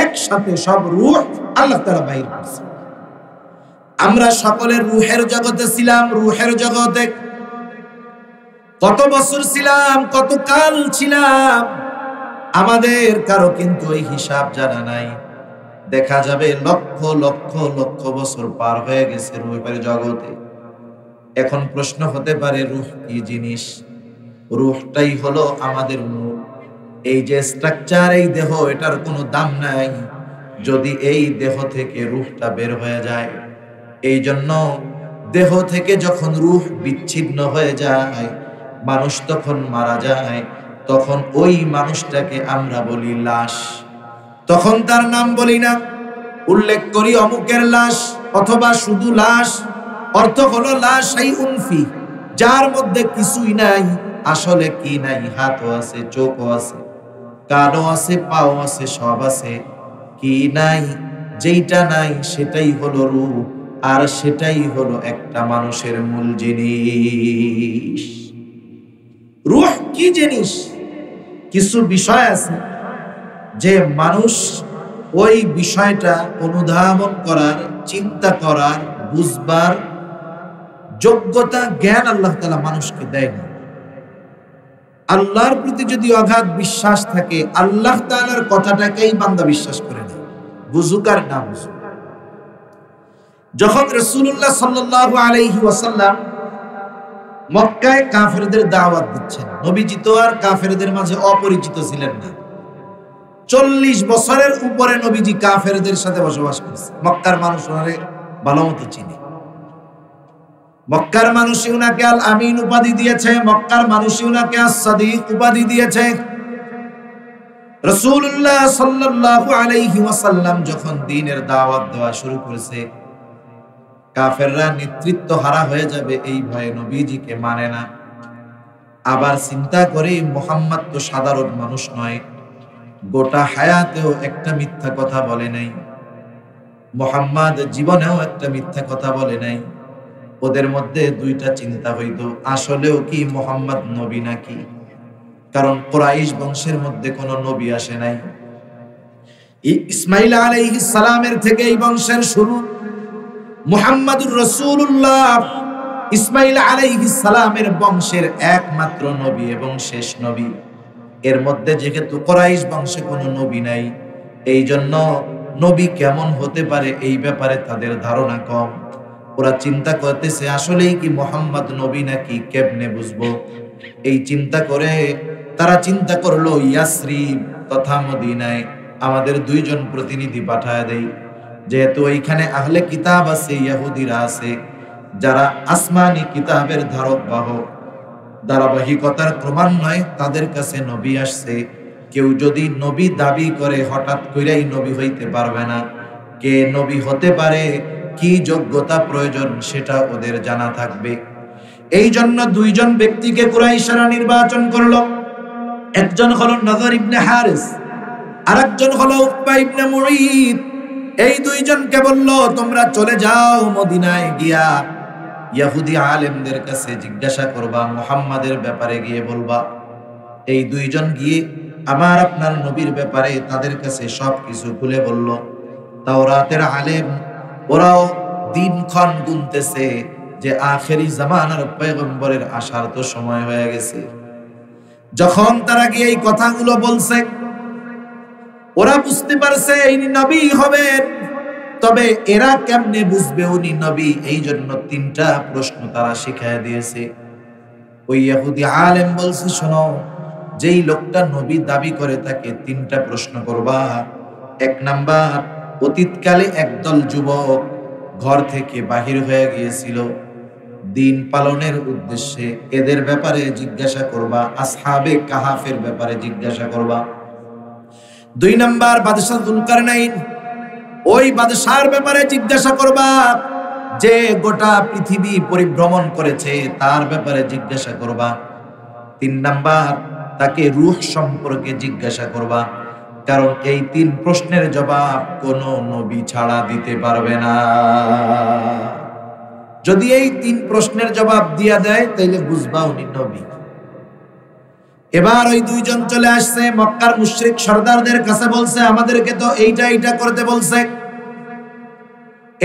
একসাথে সব রূহ আল্লাহ তাআলা বাইর করেছে। আমরা সকলে রূহের জগতে ছিলাম। রূহের জগতে কত বছর ছিলাম, কত কাল ছিলাম, আমাদের কারো কিন্তু এই হিসাব জানা নাই। দেখা যাবে লক্ষ লক্ষ লক্ষ বছর পার হয়ে গেছে রূহের জগতে। এখন প্রশ্ন হতে পারে, রূহ কি জিনিস? রূহটাই হলো আমাদের মূল। এই যে স্ট্রাকচার, এই দেহ, এটার কোনো দাম নাই যদি এই দেহ থেকে রূহটা বের হয়ে যায়। এই জন্য দেহ থেকে যখন রূহ বিচ্ছিন্ন হয়ে যায়, মানুষ তখন মারা যায়, তখন ওই মানুষটাকে আমরা বলি লাশ। তখন তার নাম বলি না, উল্লেখ করি অমুকের লাশ অথবা শুধু লাশ। অর্থ হলো লাশ এই উনফি, যার মধ্যে কিছুই নাই। আসলে কি নাই? হাতও আছে, চোখও আছে, কানও আছে, পাও আছে, সব আছে। কি নাই? যেইটা নাই সেটাই হলো রূহ, আর সেটাই হলো একটা মানুষের মূল জিনিস। রূহ কি জিনিস? কিছু বিষয় আছে যে মানুষ ওই বিষয়টা অনুধাবন করার, চিন্তা করার, বুঝবার যোগ্যতা, জ্ঞান আল্লাহ তাআলা মানুষকে দেয় না। আল্লাহর প্রতি যদি অগাধ বিশ্বাস থাকে, আল্লাহ তাআলার কথাটাকেই বান্দা বিশ্বাস করে না, বুঝুক আর না বুঝুক। যখন রাসূলুল্লাহ সাল্লাল্লাহু আলাইহি ওয়াসাল্লাম মক্কায় কাফেরদের দাওয়াত দিচ্ছেন, নবীজি তো আর কাফেরদের মাঝে অপরিচিত ছিলেন না। 40 বছরের উপরে নবীজি কাফেরদের সাথে বসবাস করেছে। মক্কার মানুষ ওনারে ভালো মতো চিনে। মক্কার মানুষই উনাকে আল আমিন উপাধি দিয়েছে, মক্কার মানুষই উনাকে আস-সাদিক উপাধি দিয়েছে। রাসূলুল্লাহ সাল্লাল্লাহু আলাইহি ওয়াসাল্লাম যখন দ্বীনের দাওয়াত দেওয়া শুরু করেছে, কাফেররা নেতৃত্ব হারা হয়ে যাবে এই ভয়ে নবীজিকে মানে না। আবার চিন্তা করে, মুহাম্মদ তো সাধারণ মানুষ নয়, গোটা হায়াতেও একটা মিথ্যা কথা বলে নাই, মুহাম্মদ জীবনেও একটা মিথ্যা কথা বলে নাই। ওদের মধ্যে দুইটা চিন্তা হইতো, আসলেও কি মুহাম্মদ নবী নাকি? কারণ কুরাইশ বংশের মধ্যে কোনো নবী আসে নাই। ইসমাঈল আলাইহিস সালামের থেকে এই বংশের শুরু। মুহাম্মাদুর রাসূলুল্লাহ ইসমাঈল আলাইহিস সালামের বংশের একমাত্র নবী এবং শেষ নবী। এর মধ্যে যেহেতু কুরাইশ বংশে কোনো নবী নাই, এই জন্য নবী কেমন হতে পারে এই ব্যাপারে তাদের ধারণা কম। ওরা চিন্তা করতেছে, আসলেই কি মুহাম্মদ নবী নাকি, কেমনে বুঝবো? এই চিন্তা করে তারা চিন্তা করলো, ইয়াসরিব তথা মদিনায় আমাদের 2 জন প্রতিনিধি পাঠায় দেই। যেহেতু এইখানে আহলে কিতাব আছে, ইহুদিরা আছে, যারা আসমানি কিতাবের ধারক বাহক, ধারাবাহিকতার ক্রমান্বয়ে তাদের কাছে নবী আসছে। কেউ যদি নবী দাবি করে, হঠাৎ করেই নবী হইতে পারবে না। কে নবী হতে পারে, কি যোগ্যতা প্রয়োজন, সেটা ওদের জানা থাকবে। এই জন্য 2 জন ব্যক্তিকে কুরাইশরা নির্বাচন করলো। একজন হলো নযর ইবনে হারিস, আরেকজন হলো উকবা ইবনে মুঈত। এই 2 জনকে বলল, তোমরা চলে যাও মদিনায়, গিয়া ইহুদি আলেমদের কাছে জিজ্ঞাসা করবা, মুহাম্মাদের ব্যাপারে গিয়ে বলবা। এই 2 জন গিয়ে আমার আপনার নবীর ব্যাপারে তাদের কাছে সবকিছু খুলে বলল। তাওরাতের আলেম ওরাও দিনক্ষণ গুনতেছে যে আখেরি জামানার পয়গম্বরের আসার তো সময় হয়ে গেছে। যখন তারা গিয়ে এই কথাগুলো বলছে, ওরা বুঝতে পারছে ইনি নবী হবেন। তবে এরা কেমনে বুঝবে উনি নবী? এই জন্য 3টা প্রশ্ন তারা শিখায় দিয়েছে। ওই ইহুদি আলেম বলছে, শোনো, যেই লোকটা নবী দাবি করে তাকে 3টা প্রশ্ন করবা। 1 নাম্বার, অতীতকালে একদল যুবক ঘর থেকে বাহির হয়ে গিয়েছিল, দিন পালনের উদ্দেশ্যে এদের ব্যাপারে জিজ্ঞাসা করবা, আসহাবে কাহাফের ব্যাপারে জিজ্ঞাসা করবা। 2 নাম্বার বাদশাহ যুলকারনাইন, ওই বাদশার ব্যাপারে জিজ্ঞাসা করবা যে গোটা পৃথিবী পরিভ্রমণ করেছে, তার ব্যাপারে জিজ্ঞাসা করবা। 3 নাম্বার তাকে রূহ সম্পর্কে জিজ্ঞাসা করবা, কারণ এই 3 প্রশ্নের জবাব কোন নবী ছাড়া দিতে পারবে না। যদি এই 3 প্রশ্নের জবাব দিয়া দেয় তাইলে বুঝবা উনি নবী। এবার ওই 2 জন চলে আসছে, মক্কার মুশরিক সরদারদের কাছে বলছে আমাদেরকে তো এইটা করতে বলছে।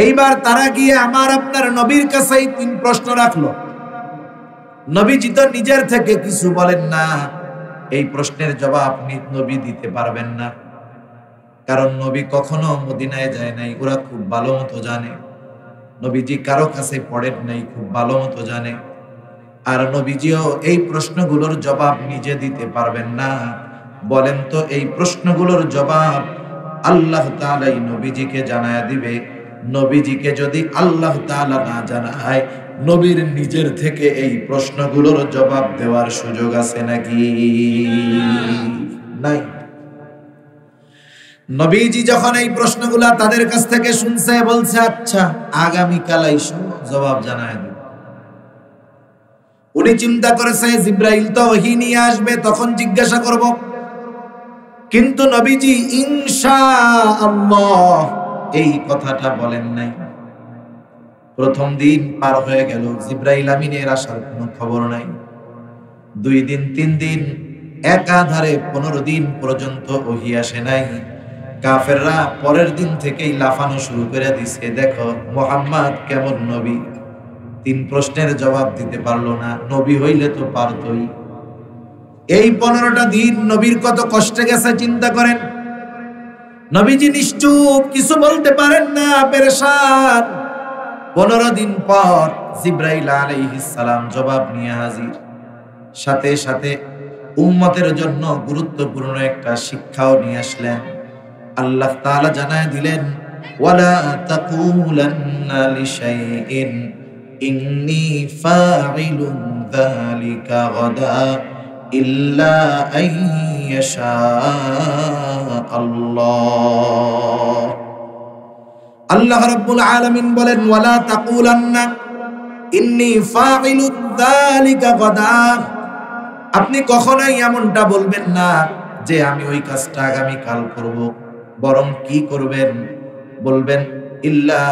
এইবার তারা গিয়ে আমার আপনার নবীর কাছেই 3 প্রশ্ন রাখলো। নবীজি তো নিজের থেকে কিছু বলেন না, এই প্রশ্নের জবাব নবী দিতে পারবেন না, কারণ নবী কখনো মদিনায় যায় নাই, ওরা খুব ভালো মতো জানে। নবীজি কারো কাছে পড়েন নাই, খুব ভালো মতো জানে। আর নবীজিও এই প্রশ্নগুলোর জবাব নিজে দিতে পারবেন না। বলেন তো এই প্রশ্নগুলোর জবাব আল্লাহ তাআলাই নবীজিকে জানায়া দিবে। নবীজিকে যদি আল্লাহ তাআলা না জানায়, নবীর নিজের থেকে এই প্রশ্নগুলোর জবাব দেওয়ার সুযোগ আছে নাকি? নাই। নবীজি যখন এই প্রশ্নগুলা তাদের কাছ থেকে শুনছে, বলছে আচ্ছা আগামীকাল আইসো, জবাব জানায় দেব। উনি চিন্তা করেছে জিব্রাইল তো ওহী নিয়ে আসবে, তখন জিজ্ঞাসা করব। কিন্তু নবীজি ইনশাআল্লাহ এই কথাটা বলেন নাই। প্রথম দিন পার হয়ে গেল, জিব্রাইল আমিনের আসার কোনো খবর নাই। 2 দিন 3 দিন একাধারে 15 দিন পর্যন্ত ওহী আসে নাই। কাফেররা পরের দিন থেকেই লাফানো শুরু করে দিছে, দেখো মুহাম্মদ কেমন নবী, 3 প্রশ্নের জবাব দিতে পারলো না, নবী হইলে তো পারতই। এই 15টা দিন নবীর কত কষ্টে গেছে চিন্তা করেন। নবীজি নিশ্চুপ, কিছু বলতে পারেন না, পেরেশান। 15 দিন পর জিব্রাইল আলাইহিস সালাম জবাব নিয়ে হাজির। সাথে সাথে উম্মতের জন্য গুরুত্বপূর্ণ একটা শিক্ষাও নিয়ে আসলেন। আল্লাহ তাআলা জানায় দিলেন, ওয়ালা তাকুলান্না লিশাইইন ইন্নী ফাইলুন যালিকা গাদা ইল্লা আইয়াশা আল্লাহ। আল্লাহ রাব্বুল আলামিন বলেন, ওয়ালা তাকুলান্না ইন্নী ফাইলুন যালিকা গাদা, আপনি কখনোই এমনটা বলবেন না যে আমি ওই কাজটা আগামী কাল করব। বরং কি করবেন? বলবেন ইল্লা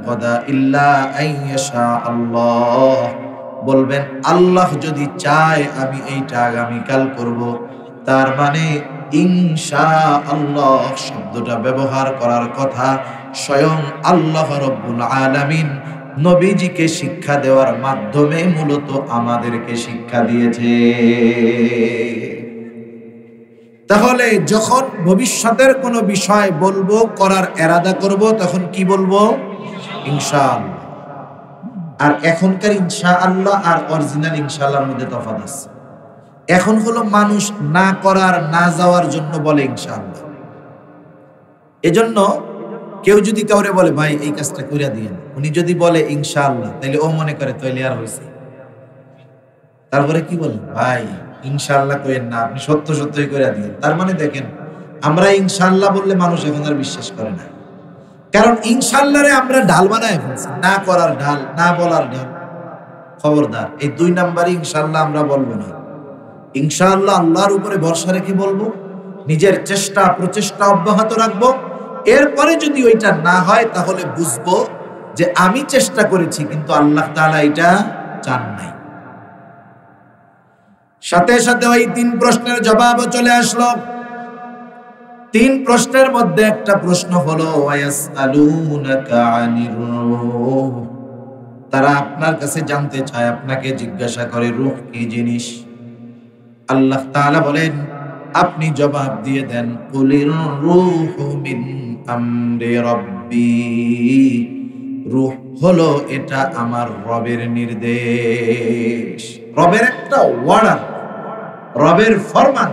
গাদা ইল্লা আইয়াশা আল্লাহ, বলবেন আল্লাহ যদি চায় আমি এইটা আগামী কাল করব। তার মানে ইনশাআল্লাহ শব্দটা ব্যবহার করার কথা স্বয়ং আল্লাহ রাব্বুল আলামিন নবীজিকে শিক্ষা দেওয়ার মাধ্যমে মূলত আমাদেরকে শিক্ষা দিয়েছে। তাহলে যখন ভবিষ্যতের কোনো বিষয় বলবো, করার এরাদা করব, তখন কি বলবো? ইনশাআল্লাহ। আর এখনকার ইনশাআল্লাহ আর অরিজিনাল ইনশাআল্লাহর মধ্যে তফাৎ আছে। এখন হলো মানুষ না করার, না যাওয়ার জন্য বলে ইনশাআল্লাহ। এজন্য কেউ যদি কাউরে বলে ভাই এই কাজটা কইরা দিয়েন, উনি যদি বলে ইনশাআল্লাহ, তাহলে ও মনে করে তাইলে আর হইছে। তারপরে কি বলে, ভাই ইনশাআল্লাহ কইেন না, আপনি সত্য সত্যই কইরা দিয়েন। তার মানে দেখেন, আমরা ইনশাআল্লাহ বললে মানুষ এখন আর বিশ্বাস করে না। কারণ ইনশাআল্লাহরে আমরা ঢাল বানায় ফেলছি, না করার ঢাল, না বলার ঢাল। খবরদার, এই 2 নাম্বারই ইনশাআল্লাহ আমরা বলবো না। ইনশাআল্লাহ আল্লাহর উপরে ভরসা রেখে বলবো, নিজের চেষ্টা প্রচেষ্টা অব্যাহত রাখবো। এরপরে যদি ওইটা না হয় তাহলে বুঝবো যে আমি চেষ্টা করেছি কিন্তু আল্লাহ তাআলা এটা চান নাই। সাথে সাথে ওই 3 প্রশ্নের জবাবও চলে আসলো। 3 প্রশ্নের মধ্যে একটা প্রশ্ন হলো ওয়ায়াসআলুনাকা আনির রূহ, তারা আপনার কাছে জানতে চায়, আপনাকে জিজ্ঞাসা করে রূহ কি জিনিস। আল্লাহ তাআলা বলেন, আপনি জবাব দিয়ে দেন কুলির রূহু মিন আমরি রাব্বি, রূহ হলো এটা আমার রবের নির্দেশ। রবের একটা ওয়ার্ডার, রবের ফরমান,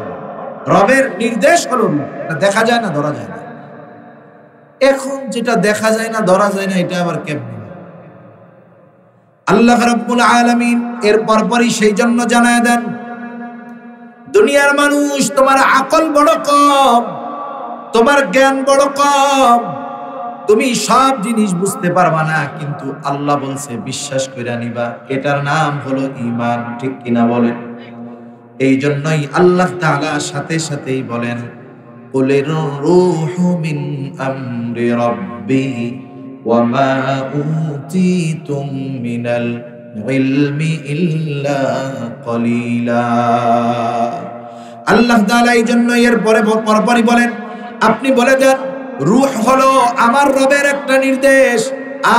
রবের নির্দেশ হলো রূহ। এটা দেখা যায় না, ধরা যায় না। এখন যেটা দেখা যায় না, ধরা যায় না, এটা আবার কেমনে? আল্লাহ রাব্বুল আলামিন এর পরপরই সেই জন্য জানায় দেন, দুনিয়ার মানুষ তোমার আকল বড় কম, তোমার জ্ঞান বড় কম, তুমি সব জিনিস বুঝতে পারবা না, কিন্তু আল্লাহ বলছে বিশ্বাস কইরা নিবা, এটার নাম হলো ঈমান। ঠিক কিনা বলেন? এই জন্যই আল্লাহ তাআলা সাথে সাথেই বলেন, কুলির রূহু মিন আমরি রাব্বি ওয়া মা উতীতুম মিনাল ইলমি ইল্লা কলিলা। আল্লাহ তাআলা এই জন্য এর পরপরই বলেন, আপনি বলে দেন রূহ হলো আমার রবের একটা নির্দেশ,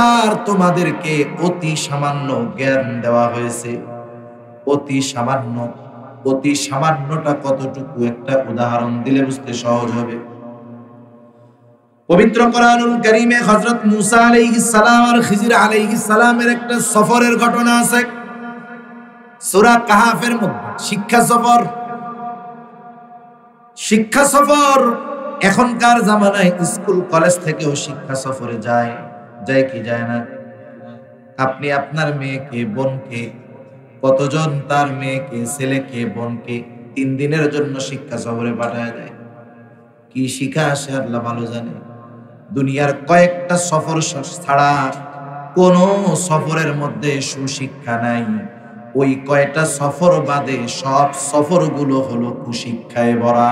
আর তোমাদেরকে অতি সামান্য জ্ঞান দেওয়া হয়েছে। অতি সামান্য, অতি সামান্যটা কতটুকু একটা উদাহরণ দিলে বুঝতে সহজ হবে। পবিত্র কোরআনুল কারীমে হযরত মূসা আলাইহিস সালাম আর খিজির আলাইহিস সালামের একটা সফরের ঘটনা আছে। সূরা কাহাফের মধ্যে শিক্ষা সফর। শিক্ষা সফর এখনকার জামানায় স্কুল কলেজ থেকেও শিক্ষা সফরে যায় কি যায় না? আপনি আপনার মেয়েকে, বোনকে, কতজন তার মেয়েকে, ছেলেকে, বোনকে 3 দিনের জন্য শিক্ষা সফরে পাঠায় দেয়। কি শিক্ষা আসে আল্লাহ ভালো জানে। দুনিয়ার কয়েকটা সফর ছাড়া কোন সফরের মধ্যে সুশিক্ষা নাই। ওই কয়টা সফর বাদে সব সফরগুলো হলো কুশিক্ষায় ভরা।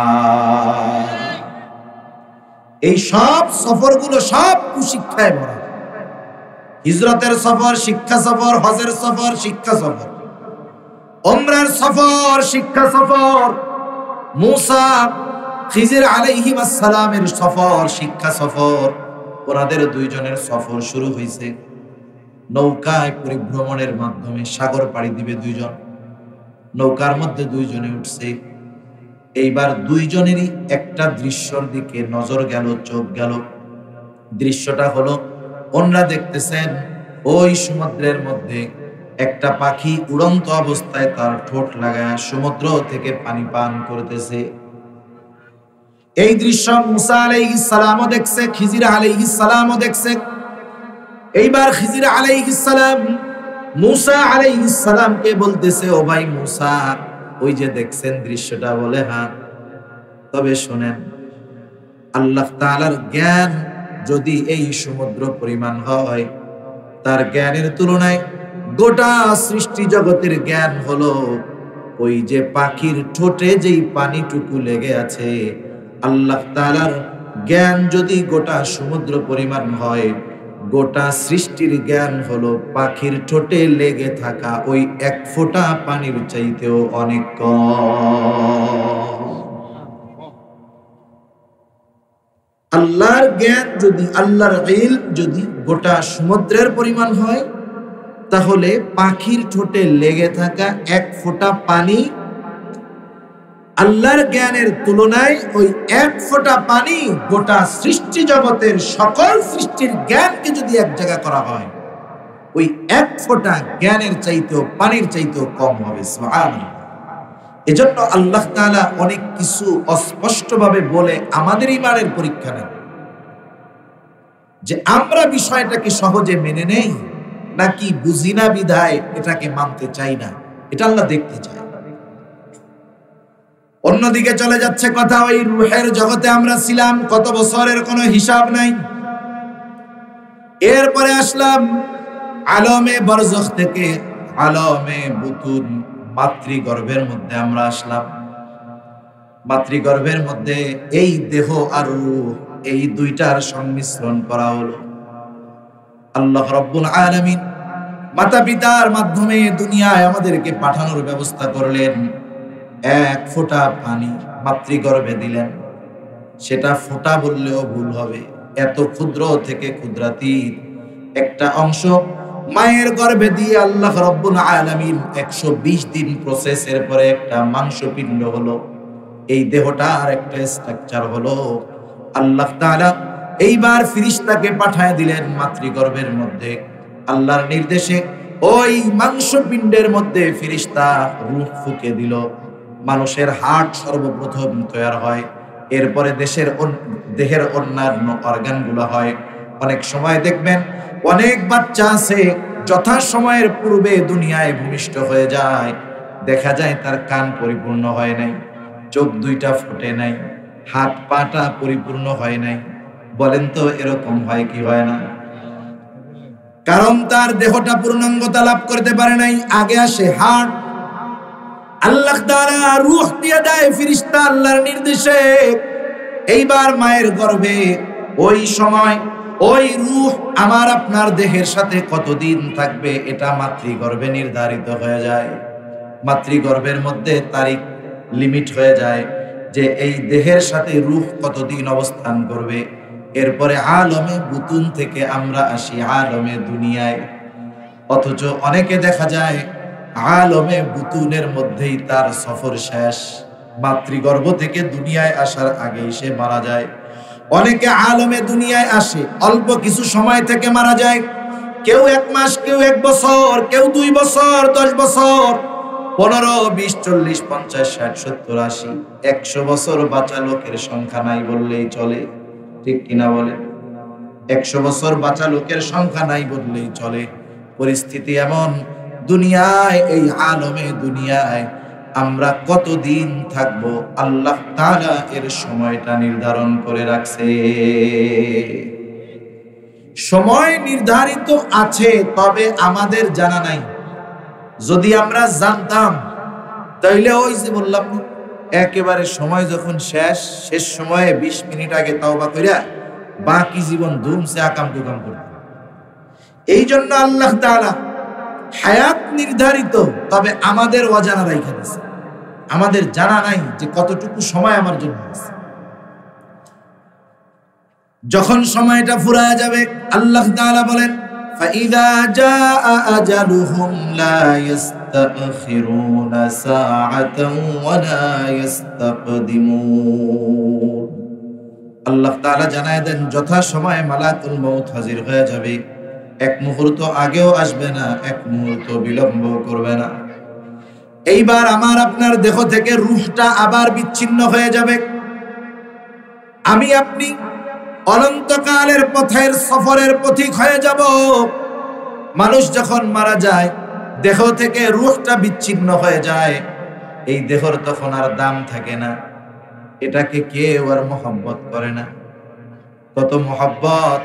এই সব সফরগুলো সব কুশিক্ষায় ভরা। হিজরতের সফর শিক্ষা সফর, হজের সফর শিক্ষা সফর, উমরার সফর শিক্ষা সফর, মূসা খিজির আলাইহিস সালামের সফর শিক্ষা সফর। ওনাদের দুইজনের সফর শুরু হয়েছে নৌকায় পরিভ্রমণের মাধ্যমে। সাগর পাড়ি দিবে দুইজন, নৌকার মধ্যে দুইজনে উঠছে। এইবার দুইজনেরই একটা দৃশ্যর দিকে নজর গেল, চোখ গেল। দৃশ্যটা হলো, ওনারা দেখতেছেন ওই সমুদ্রের মধ্যে একটা পাখি উড়ন্ত অবস্থায় তার ঠোঁট লাগায় সমুদ্র থেকে পানি পান করতেছে। এই দৃশ্য মূসা আলাইহিস সালামও দেখছে, খিজির আলাইহিস সালামও দেখছে। এইবার খিজির আলাইহিস সালাম মূসা আলাইহিস সালামকে বলতেছে, ও ভাই মূসা, ওই যে দেখছেন দৃশ্যটা? বলে হ্যাঁ। তবে শুনেন, আল্লাহ তাআলার জ্ঞান যদি এই সমুদ্র পরিমাণ হয়, তার জ্ঞানের তুলনায় গোটা সৃষ্টি জগতের জ্ঞান হলো ওই যে পাখির ঠোঁটে যেই পানিটুকু লেগে আছে। আল্লাহ তাআলার জ্ঞান যদি গোটা সমুদ্র পরিমাণ হয়, গোটা সৃষ্টির জ্ঞান হলো পাখির ঠোঁটে লেগে থাকা ওই এক ফোঁটা পানির চাইতেও অনেক কম। আল্লাহর জ্ঞান যদি, আল্লাহর ইলম যদি গোটা সমুদ্রের পরিমাণ হয়, তাহলে পাখির ঠোঁটে লেগে থাকা এক ফোঁটা পানি আল্লাহর জ্ঞানের তুলনায় ওই এক ফোঁটা পানি গোটা সৃষ্টি জগতের সকল সৃষ্টির জ্ঞানকে যদি এক জায়গা করা হয়, ওই এক ফোঁটা জ্ঞানের চাইতেও, পানির চাইতেও কম হবে। সুবহানাল্লাহ। এজন্য আল্লাহ তাআলা অনেক কিছু অস্পষ্টভাবে বলে আমাদের ঈমানের পরীক্ষা নেন, যে আমরা বিষয়টাকে সহজে মেনে নেই নাকি বুঝি না বিধায় এটাকে মানতে চাই না, এটা আল্লাহ দেখতে চায়। অন্যদিকে চলে যাচ্ছে কথা, ওই রূহের জগতে আমরা ছিলাম কত বছরের কোনো হিসাব নাই। এরপরে আসলাম আলমে বরজখ থেকে আলমে বুতুন, মাতৃগর্ভের মধ্যে আমরা আসলাম। মাতৃগর্ভের মধ্যে এই দেহ আর রূহ, এই দুইটার সংমিশ্রণ করা হলো। আল্লাহ রাব্বুল আলামিন মাতা পিতার মাধ্যমে দুনিয়ায় আমাদেরকে পাঠানোর ব্যবস্থা করলেন। এক ফোঁটা পানি মাতৃগর্ভে দিলেন। সেটা ফোঁটা বললেও ভুল হবে, এত ক্ষুদ্র থেকে ক্ষুদ্রাতীত একটা অংশ মায়ের গর্ভে দিয়ে আল্লাহ রাব্বুল আলামিন 120 দিন প্রসেসের পরে একটা মাংসপিণ্ড হলো। এই দেহটার একটা স্ট্রাকচার হলো। আল্লাহ তাআলা এইবার ফেরেশতাকে পাঠায় দিলেন মাতৃগর্ভের মধ্যে। আল্লাহর নির্দেশে ওই মাংসপিণ্ডের মধ্যে ফেরেশতা রূহ ফুঁকে দিল। মানুষের হার্ট সর্বপ্রথম তৈরি হয়, এরপরে দেহের অন্যান্য অর্গানগুলো হয়। অনেক সময় দেখবেন অনেক বাচ্চা আছে যথাসময়ের পূর্বে দুনিয়ায় ভূমিষ্ঠ হয়ে যায়, দেখা যায় তার কান পরিপূর্ণ হয় নাই, চোখ দুইটা ফোটে নাই, হাত পাটা পরিপূর্ণ হয় নাই। বলেন তো এরকম হয় কি হয় না? কারণ তার দেহটা পূর্ণাঙ্গতা লাভ করতে পারে নাই। আগে আসে হার্ট, আল্লাহ তাআলা রূহ দিয়ে দেয় ফেরেশতা আল্লাহর নির্দেশে। এইবার মায়ের গর্ভে ওই সময় ওই রূহ আমার আপনার দেহের সাথে কতদিন থাকবে এটা মাতৃগর্ভে নির্ধারিত হয়ে যায়। মাতৃগর্ভের মধ্যে তারিখ লিমিট হয়ে যায় যে এই দেহের সাথে রূহ কতদিন অবস্থান করবে। এরপরে আলমে বুতুন থেকে আমরা আসি আলমে দুনিয়ায়। অথচ অনেকে দেখা যায় আলমে বুতুনের মধ্যেই তার সফর শেষ, মাতৃগর্ভ থেকে দুনিয়ায় আসার আগেই সে মারা যায়। অনেকে আলমে দুনিয়ায় আসে, অল্প কিছু সময় থেকে মারা যায়। কেউ 1 মাস, কেউ 1 বছর, কেউ 2 বছর, 10 বছর, 15, 20, 40, 50, 60, 70, 80, 100 বছর বাঁচা লোকের সংখ্যা নাই বললেই চলে। ঠিক কিনা বলে? 100 বছর বাঁচা লোকের সংখ্যা নাই বললেই চলে। পরিস্থিতি এমন, দুনিয়ায় এই আলমে দুনিয়ায় আমরা কতদিন থাকবো আল্লাহ তাআলা এর সময়টা নির্ধারণ করে রাখছে। সময় নির্ধারিত আছে, তবে আমাদের জানা নাই। যদি আমরা জানতাম তাইলে ওই যে বললাম একেবারে সময় যখন শেষ সময়ে 20 মিনিট আগে তওবা কইরা বাকি জীবন ধুমসে আকাম কুকাম করতাম। এই জন্য আল্লাহ তাআলা হায়াত নির্ধারিত, তবে আমাদের অজানা রাইখা দিয়েছে। আমাদের জানা নাই যে কতটুকু সময় আমার জন্য আছে। যখন সময়টা ফুরায় যাবে আল্লাহ তাআলা বলেন ফাইযা জাআ আজালুহুম লা ইস্তাখিরুনা সাআতান ওয়া লা ইস্তাকদিমুন। আল্লাহ তাআলা জানায় দেন যথা সময়ে মালাকুল মউত হাজির হয়ে যাবে, 1 মুহূর্ত আগেও আসবে না, 1 মুহূর্ত বিলম্ব করবে না। এইবার আমার আপনার দেহ থেকে রূহটা আবার বিচ্ছিন্ন হয়ে যাবে। আমি আপনি অনন্তকালের পথের সফরের পথিক হয়ে যাব। মানুষ যখন মারা যায়, দেহ থেকে রূহটা বিচ্ছিন্ন হয়ে যায়, এই দেহর তখন আর দাম থাকে না। এটাকে কেউ আর মহব্বত করে না। কত মহব্বত,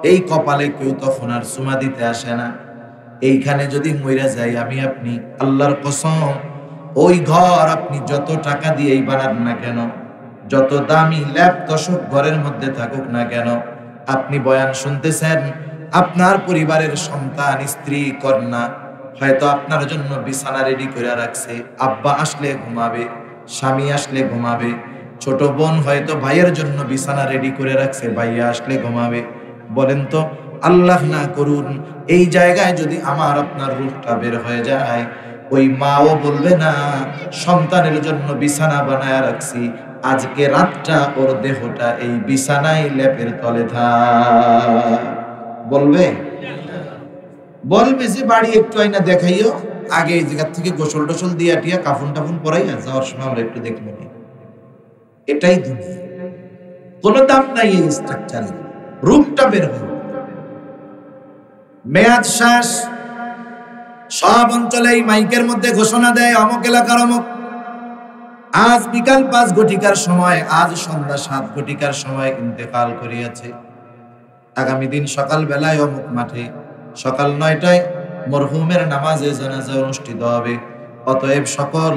এই কপালে কেউ তখন আর চুমা দিতে আসে না। এইখানে যদি মইরা যাই আমি আপনি, আল্লাহর কসম, ওই ঘর আপনি যত টাকা দিয়েই বানান না কেন, যত দামি ল্যাপ দশক ঘরের মধ্যে থাকুক না কেন, আপনি বয়ান শুনতেছেন, আপনার পরিবারের সন্তান, স্ত্রী, কন্যা হয়তো আপনার জন্য বিছানা রেডি করে রাখছে। আব্বা আসলে ঘুমাবে, স্বামী আসলে ঘুমাবে, ছোট বোন হয়তো ভাইয়ের জন্য বিছানা রেডি করে রাখছে, ভাইয়া আসলে ঘুমাবে। বলেন তো, আল্লাহ না করুন এই জায়গায় যদি আমার আপনার রূহটা বের হয়ে যায়, ওই মাও বলবে না সন্তানের জন্য বিছানা বানায় রাখছি, আজকে রাতটা ওর দেহটা এই বিছানায় লেপের তলে থাক। বলবে? বলবে যে বাড়ি একটু আইনা দেখাইও, আগে এই জায়গা থেকে গোসল টোসল দিয়া টিয়া কাফন টাফন পরাইয়া যাওয়ার সময় আমরা একটু দেখবো। এটাই দুনিয়া, কোনো দাম নাই এই স্ট্রাকচারে। রূপটা বের হবে, মেয়াদ শেষ। সব অঞ্চলে এই মাইকের মধ্যে ঘোষণা দেয় অমুক এলাকার অমুক, আজ বিকাল 5 ঘটিকার সময়, আজ সন্ধ্যা 7 ঘটিকার সময় ইন্তেকাল করিয়াছে। আগামী দিন সকাল বেলায় অমুক মাঠে সকাল 9টায় মরহুমের নামাজে জানাজা অনুষ্ঠিত হবে। অতএব সকল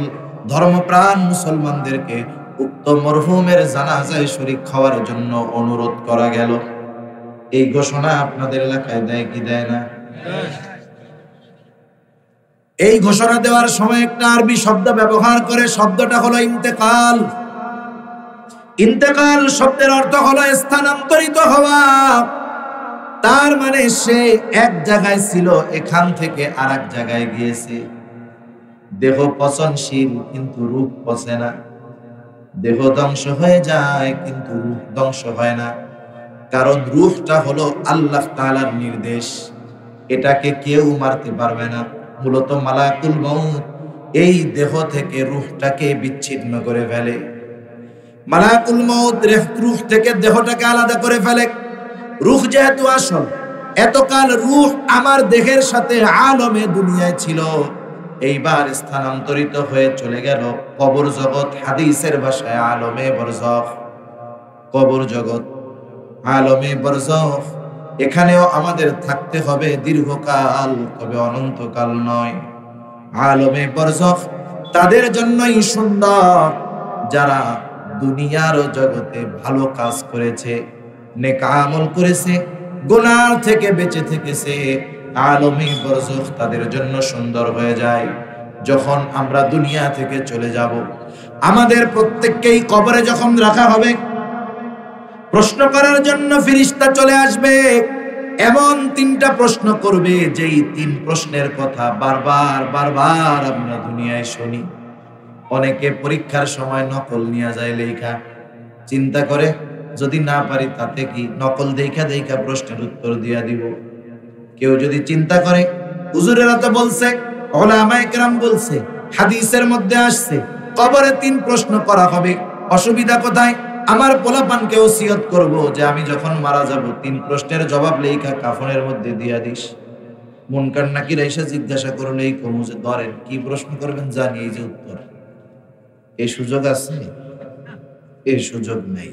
ধর্মপ্রাণ মুসলমানদেরকে উক্ত মরহুমের জানাজায় শরীক হওয়ার জন্য অনুরোধ করা গেল। এই ঘোষণা আপনাদের এলাকায় দেয় কি দেয় না? এই ঘোষণা দেওয়ার সময় একটা আরবি শব্দ ব্যবহার করে, শব্দটা হলো ইন্তেকাল। ইন্তেকাল শব্দের অর্থ হলো স্থানান্তরিত হওয়া। তার মানে সে এক জায়গায় ছিল, এখান থেকে আরেক জায়গায় গিয়েছে। দেহ পচনশীল কিন্তু রূহ পচে না। দেহ ধ্বংস হয়ে যায় কিন্তু রূহ ধ্বংস হয় না, কারণ রূহটা হলো আল্লাহ তাআলার নির্দেশ, এটাকে কেউ মারতে পারবে না। মূলত মালাকুল মউত এই দেহ থেকে রূহটাকে বিচ্ছিন্ন করে ফেলে। মালাকুল মউত রূহ থেকে দেহটাকে আলাদা করে ফেলে। রূহ যেহেতু আসল, এতকাল রূহ আমার দেহের সাথে আলমে দুনিয়ায় ছিল, এইবার স্থানান্তরিত হয়ে চলে গেল কবর জগৎ, হাদিসের ভাষায় আলমে বরজখ। কবর জগৎ, আলমে বরজখ, এখানেও আমাদের থাকতে হবে দীর্ঘকাল, তবে অনন্তকাল নয়। আলমে বরজখ তাদের জন্যই সুন্দর যারা দুনিয়ার জগতে ভালো কাজ করেছে, নেক আমল করেছে, গুনাহ থেকে বেঁচে থেকেছে। আলমে বরজখ তাদের জন্য সুন্দর হয়ে যায়। যখন আমরা দুনিয়া থেকে চলে যাব, আমাদের প্রত্যেককেই কবরে যখন রাখা হবে, প্রশ্ন করার জন্য ফেরেশতা চলে আসবে। এমন 3টা প্রশ্ন করবে, যেই 3 প্রশ্নের কথা বারবার বারবার আমরা দুনিয়ায় শুনি। অনেকে পরীক্ষার সময় নকল নিয়ে যায় লেখা, চিন্তা করে যদি না পারি তাতে কি, নকল দেখা দেখা প্রশ্নের উত্তর দিয়া দিব। কেউ যদি চিন্তা করে হুজুরেরা তো বলছে, উলামায়ে কেরাম বলছে, হাদিসের মধ্যে আসছে কবরে 3 প্রশ্ন করা হবে, অসুবিধা কোথায়? আমার পোলাপানকে ওসিয়ত করব যে আমি যখন মারা যাব 3 প্রশ্নের জবাব লেখা কাফনের মধ্যে দিয়া দিস। মুনকার নাকির এসে জিজ্ঞাসা করলেই কমু যে ধরেন কি প্রশ্ন করবেন, জানি এই যে উত্তর। এই সুযোগ আছে? এই সুযোগ নেই।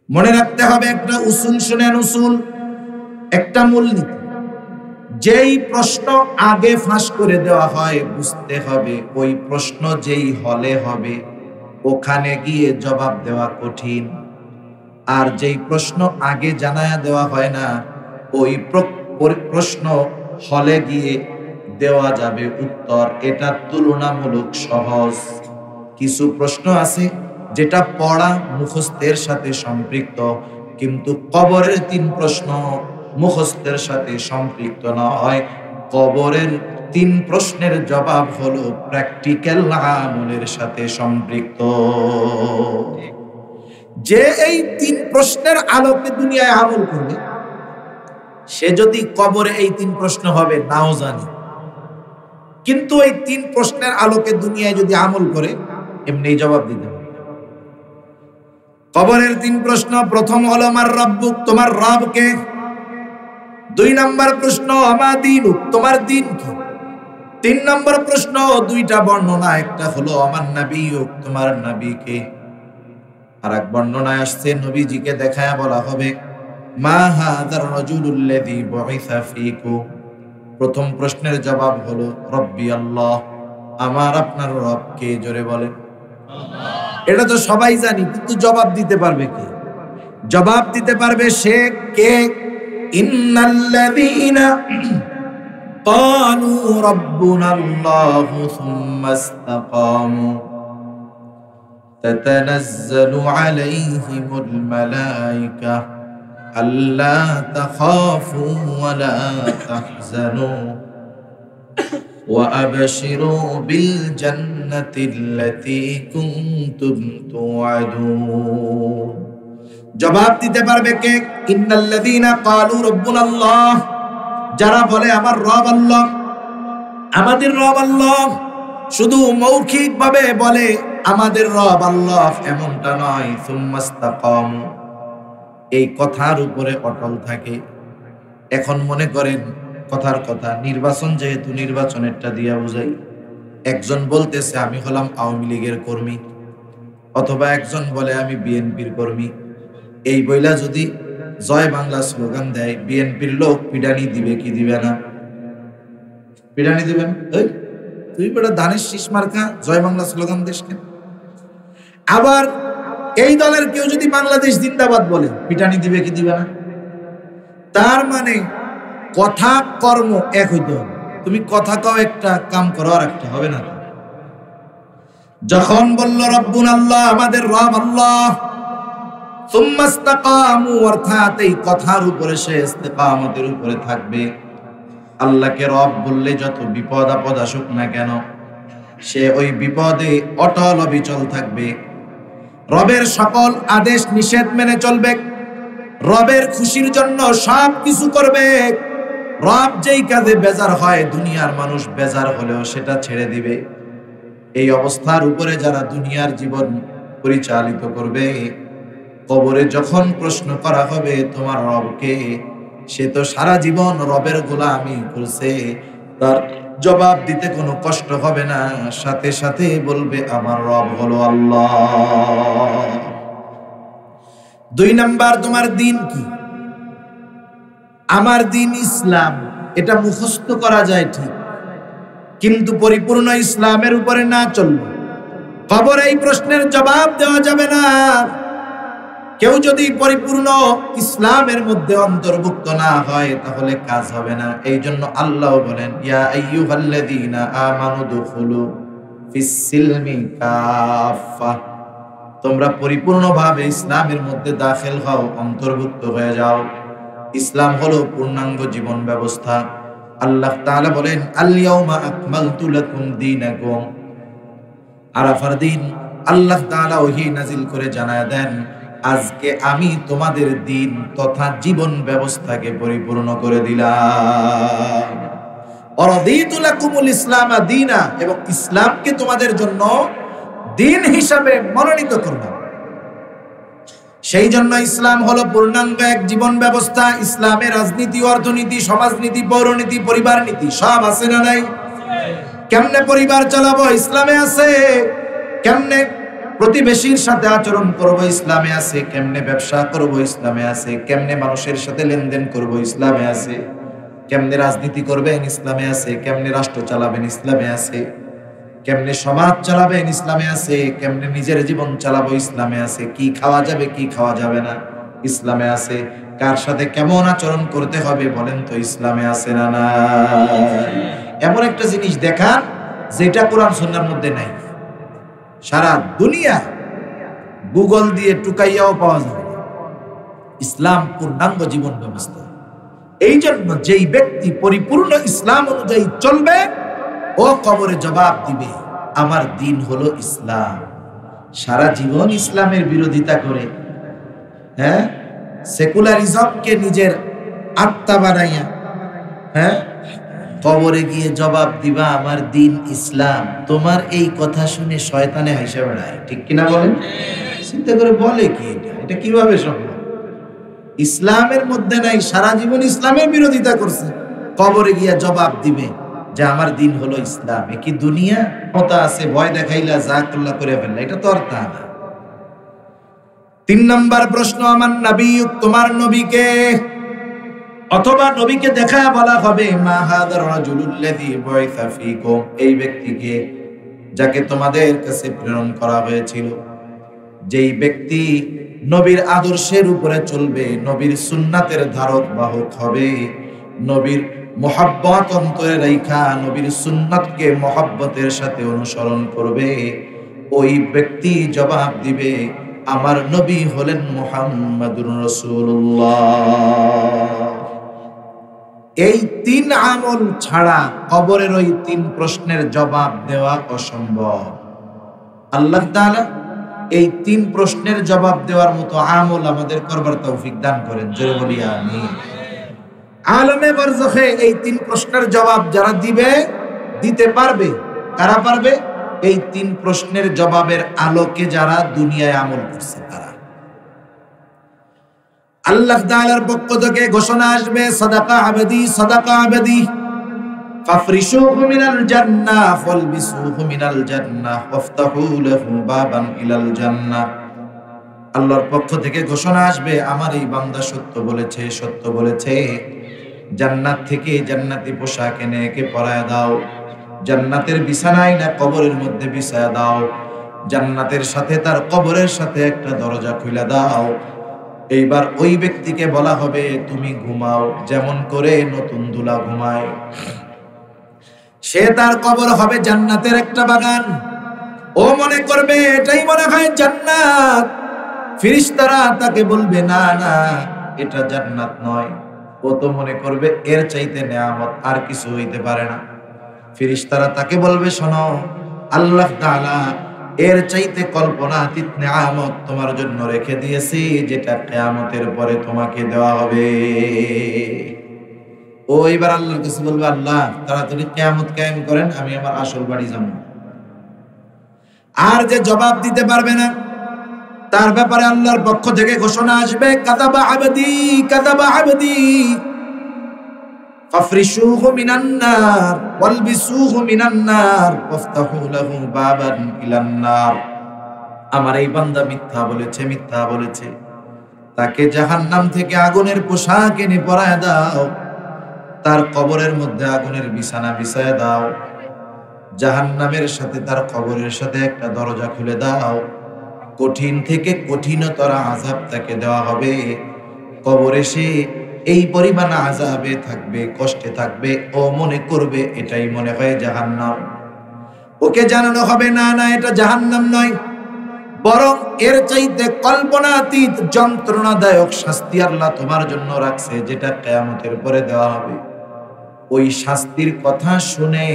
মনে রাখতে হবে একটা উসুল, শুনেন উসুল, একটা মূলনীতি। যেই প্রশ্ন আগে ফাঁস করে দেওয়া হয়, বুঝতে হবে ওই প্রশ্ন যেই হলে হবে ওখানে গিয়ে জবাব দেওয়া কঠিন। আর যেই প্রশ্ন আগে জানায়া দেওয়া হয় না, ওই প্রশ্ন হলে গিয়ে দেওয়া যাবে উত্তর, এটা তুলনামূলক সহজ। কিছু প্রশ্ন আছে যেটা পড়া মুখস্থের সাথে সম্পৃক্ত, কিন্তু কবরের 3 প্রশ্ন মুখস্থের সাথে সম্পৃক্ত নয়। কবরের 3 প্রশ্নের জবাব হলো প্র্যাকটিক্যাল আমলের সাথে সম্পৃক্ত। যে এই 3 প্রশ্নের আলোকে দুনিয়ায় আমল করবে, সে যদি কবরে এই 3 প্রশ্ন হবে নাও জানি, কিন্তু এই 3 প্রশ্নের আলোকে দুনিয়ায় যদি আমল করে এমনি জবাব দিতে হবে। কবরের 3 প্রশ্ন, প্রথম হলো মার রব্বুক, তোমার রব কে? 2 নম্বর প্রশ্ন আমা দীনুক, তোমার দিন কি? 3 নম্বর প্রশ্ন 2টা বর্ণনা, একটা হলো আমার নবিয়ুক, তোমার নবী কে? আর এক বর্ণনায় আসছে নবীজিকে দেখায়া বলা হবে মা হাযার রাজুলুল্লাযী বুইসা ফীকুম। প্রথম প্রশ্নের জবাব হলো রব্বি আল্লাহ, আমার আপনার রব কে? জোরে বলেন আল্লাহ। এটা তো সবাই জানি, কিন্তু জবাব দিতে পারবে কে? জবাব দিতে পারবে সে কে? ইন্নাল্লাযীনা ক্বালু রাব্বুনাল্লাহু সুম্মা ইসতাকামু তাতানাজ্জালু আলাইহিমুল মালায়েকা আল্লা তাখাফু ওয়া লা তাহজানু ওয়া আবশিরু বিল জান্নাতিল্লাতী কুনতুম তুআদুন। জবাব দিতে পারবে কে? ইন্নাল্লাযীনা ক্বালু রাব্বুনাল্লাহ, যারা বলে আমার রব আল্লাহ, আমাদের রব আল্লাহ, শুধু মৌখিক ভাবে বলে আমাদের রব আল্লাহ, এমনটা নয়। সুম্মা ইসতাকামু, এই কথার উপরে অটল থাকে। এখন মনে করেন কথার কথা, নির্বাচন যেহেতু, নির্বাচনেরটা দিয়া বুঝাই। একজন বলতেছে আমি হলাম আওয়ামী লীগের কর্মী, অথবা একজন বলে আমি বিএনপির কর্মী। এই বইলা যদি জয় বাংলা স্লোগান দেয়, বিএনপির লোক পিডানি দিবে কি দিবে না? পিডানি দিবেন। তুই বেটা ধানের শীষ মার্কা জয় বাংলা স্লোগান দিস কেন? আবার এই দলের কেউ যদি বাংলাদেশ জিন্দাবাদ বলে, পিটানি দিবে কি দিবে না? তার মানে কথা কর্ম এক হইতে হবে। তুমি কথা কও একটা, কাম করো আর একটা, হবে না। যখন বলল রব্বুন আল্লাহ, আমাদের রব আল্লাহ, সুম্মা ইসতাকামু, অর্থাৎ এই কথার উপরে সে ইস্তেকামতের উপরে থাকবে। আল্লাহকে রব বললে যত বিপদ আপদ আসুক না কেন, সে ওই বিপদে অটল অবিচল থাকবে। রবের সকল আদেশ নিষেধ মেনে চলবে, রবের খুশির জন্য সব কিছু করবে। রব যেই কাজে বেজার হয়, দুনিয়ার মানুষ বেজার হলেও সেটা ছেড়ে দিবে। এই অবস্থার উপরে যারা দুনিয়ার জীবন পরিচালিত করবে, কবরে যখন প্রশ্ন করা হবে তোমার রবকে, সে তো সারা জীবন রবের গোলামি করছে, তার জবাব দিতে কোনো কষ্ট হবে না, সাথে সাথে বলবে আমার রব হলো আল্লাহ। 2 নাম্বার, তোমার দিন কি? আমার দিন ইসলাম, এটা মুখস্থ করা যায় ঠিক, কিন্তু পরিপূর্ণ ইসলামের উপরে না চলবে কবরে এই প্রশ্নের জবাব দেওয়া যাবে না। কেউ যদি পরিপূর্ণ ইসলামের মধ্যে অন্তর্ভুক্ত না হয় তাহলে কাজ হবে না। এই জন্য আল্লাহ বলেন, ইয়া আইয়ুহাল্লাযীনা আমানু দুখুলু ফিস সিলমি কাফা, তোমরা পরিপূর্ণভাবে ইসলামের মধ্যে দাখিল হও, অন্তর্ভুক্ত হয়ে যাও। ইসলাম হলো পূর্ণাঙ্গ জীবন ব্যবস্থা। আল্লাহ তাআলা বলেন, আল ইয়াউমা আকমালতু লাকুম দীনাকুম। আরাফার দিন আল্লাহ তাআলা ওহী নাজিল করে জানায় দেন, আজকে আমি তোমাদের দিন তথা জীবন ব্যবস্থাকে পরিপূর্ণ করে দিলাম। ওয়ারাদিতু লাকুমুল ইসলাম দীনা, এবং ইসলামকে তোমাদের জন্য দিন হিসাবে মনোনীত করলাম। সেই জন্য ইসলাম হলো পূর্ণাঙ্গ এক জীবন ব্যবস্থা। ইসলামে রাজনীতি, অর্থনীতি, সমাজনীতি, পৌরনীতি, পরিবার নীতি সব আছে না নাই? কেমনে পরিবার চালাবো ইসলামে আছে, কেমনে প্রতিবেশীর সাথে আচরণ করব ইসলামে আছে, কেমনে ব্যবসা করব ইসলামে আছে, কেমনে মানুষের সাথে লেনদেন করব ইসলামে আছে, কেমনে রাজনীতি করবেন ইসলামে আছে, কেমনে রাষ্ট্র চালাবেন ইসলামে আছে, কেমনে সমাজ চালাবেন ইসলামে আছে, কেমনে নিজের জীবন চালাবো ইসলামে আছে, কি খাওয়া যাবে কি খাওয়া যাবে না ইসলামে আছে, কার সাথে কেমন আচরণ করতে হবে বলেন তো ইসলামে আছে না না? এমন একটা জিনিস দেখান যেটা কোরআন সুন্নাহর মধ্যে নাই। সারা দুনিয়া গুগল দিয়ে টুকাইয়াও পাওয়া যাবে না। ইসলাম পূর্ণাঙ্গ জীবন ব্যবস্থা। এই জন্য যেই ব্যক্তি পরিপূর্ণ ইসলাম অনুযায়ী চলবে ও কবরে জবাব দিবে আমার দিন হলো ইসলাম। সারা জীবন ইসলামের বিরোধিতা করে, হ্যাঁ, সেকুলারিজমকে নিজের আত্মা বানাইয়া, হ্যাঁ, কবরে গিয়ে জবাব দিবা আমার দিন ইসলাম। তোমার এই কথা শুনে শয়তানে হাসে বেড়ায়, ঠিক কিনা বলেন? চিন্তা করে বলে কি এটা কিভাবে সম্ভব? ইসলামের মধ্যে নাই, সারা জীবন ইসলামের বিরোধিতা করছে, কবরে গিয়া জবাব দিবে যে আমার দিন হলো ইসলাম। এ কি দুনিয়া? কথা আছে, ভয় দেখাইলা যা করলা করে ফেললা, এটা তো আর তা না। 3 নাম্বার প্রশ্ন, আমার নবী, তোমার নবীকে, অথবা নবীকে দেখায় বলা হবে মা হাদার রাজুলুল্লাযী বুইসা ফীকুম, এই ব্যক্তিকে যাকে তোমাদের কাছে প্রেরণ করা হয়েছিল, যেই ব্যক্তি নবীর আদর্শের উপরে চলবে, নবীর সুন্নাতের ধারক বাহক হবে, নবীর মুহাব্বত অন্তরে রাইখা নবীর সুন্নাতকে মুহাব্বতের সাথে অনুসরণ করবে, ওই ব্যক্তি জবাব দিবে আমার নবী হলেন মুহাম্মাদুর রাসূলুল্লাহ। এই 3 আমল ছাড়া কবরের ওই 3 প্রশ্নের জবাব দেওয়া অসম্ভব। আল্লাহ তাআলা এই 3 প্রশ্নের জবাব দেওয়ার মতো আমল আমাদের করবার তৌফিক দান করেন, জোরে বলি আমিন। আলমে বারজাখে এই 3 প্রশ্নের জবাব যারা দিতে পারবে, কারা পারবে? এই 3 প্রশ্নের জবাবের আলোকে যারা দুনিয়ায় আমল করছে তারা। আল্লাহ তাআলার পক্ষ থেকে ঘোষণা আসবে সাদাকা আবদি, সাদাকা আবদি, ফাফরিশুহু মিনাল জান্নাহ ফালবিসুহু মিনাল জান্নাহ ওয়াফতাহু লাহু বাবান ইলাল জান্নাহ। আল্লাহর পক্ষ থেকে ঘোষণা আসবে আমার এই বান্দা সত্য বলেছে, সত্য বলেছে, জান্নাত থেকে জান্নাতি পোশাক এনে একে পরায় দাও, জান্নাতের বিছানায় না কবরের মধ্যে বিছায়া দাও, জান্নাতের সাথে তার কবরের সাথে একটা দরজা খুলে দাও। এইবার ওই ব্যক্তিকে বলা হবে তুমি ঘুমাও যেমন করে নতুন দুলা ঘুমায়। সে তার কবর হবে জান্নাতের একটা বাগান। ও মনে করবে এটাই মনে হয় জান্নাত। ফেরেশতারা তাকে বলবে না না এটা জান্নাত নয়। ও তো মনে করবে এর চাইতে নেয়ামত আর কিছু হইতে পারে না। ফেরেশতারা তাকে বলবে শোনো, আল্লাহ তাআলা এর চাইতে কল্পনাতীত নেয়ামত তোমার জন্য রেখে দিয়েছি, যেটা কিয়ামতের পরে তোমাকে দেওয়া হবে। ও এবার আল্লাহর কাছে বলবে আল্লাহ তাড়াতাড়ি কিয়ামত কায়েম করেন, আমি আমার আসল বাড়ি যাব। আর যে জবাব দিতে পারবে না তার ব্যাপারে আল্লাহর পক্ষ থেকে ঘোষণা আসবে কাযাবা আবদি, কাযাবা আবদি, ফাফরিশুহু মিনান নার ওয়ালবিসুহু মিনান নার ওয়াফতাহু লাহু বাবান ইলান নার। আমার এই বান্দা মিথ্যা বলেছে, তাকে জাহান্নাম থেকে আগুনের পোশাক এনে পরায় দাও, তার কবরের মধ্যে আগুনের বিছানা বিছায় দাও, জাহান্নামের সাথে তার কবরের সাথে একটা দরজা খুলে দাও, কঠিন থেকে কঠিনতর আযাব তাকে দেওয়া হবে। কবরে সে এই পরিমাণ আযাবে থাকবে, কষ্টে থাকবে, ও মনে করবে এটাই মনে হয় জাহান্নাম। ওকে জানানো হবে না, না এটা জাহান্নাম নয়, বরং এর চাইতে কল্পনাতীত যন্ত্রণাদায়ক শাস্তি আল্লাহ তোমার জন্য রাখছে, যেটা কিয়ামতের পরে দেওয়া হবে। ওই শাস্তির কথা শুনে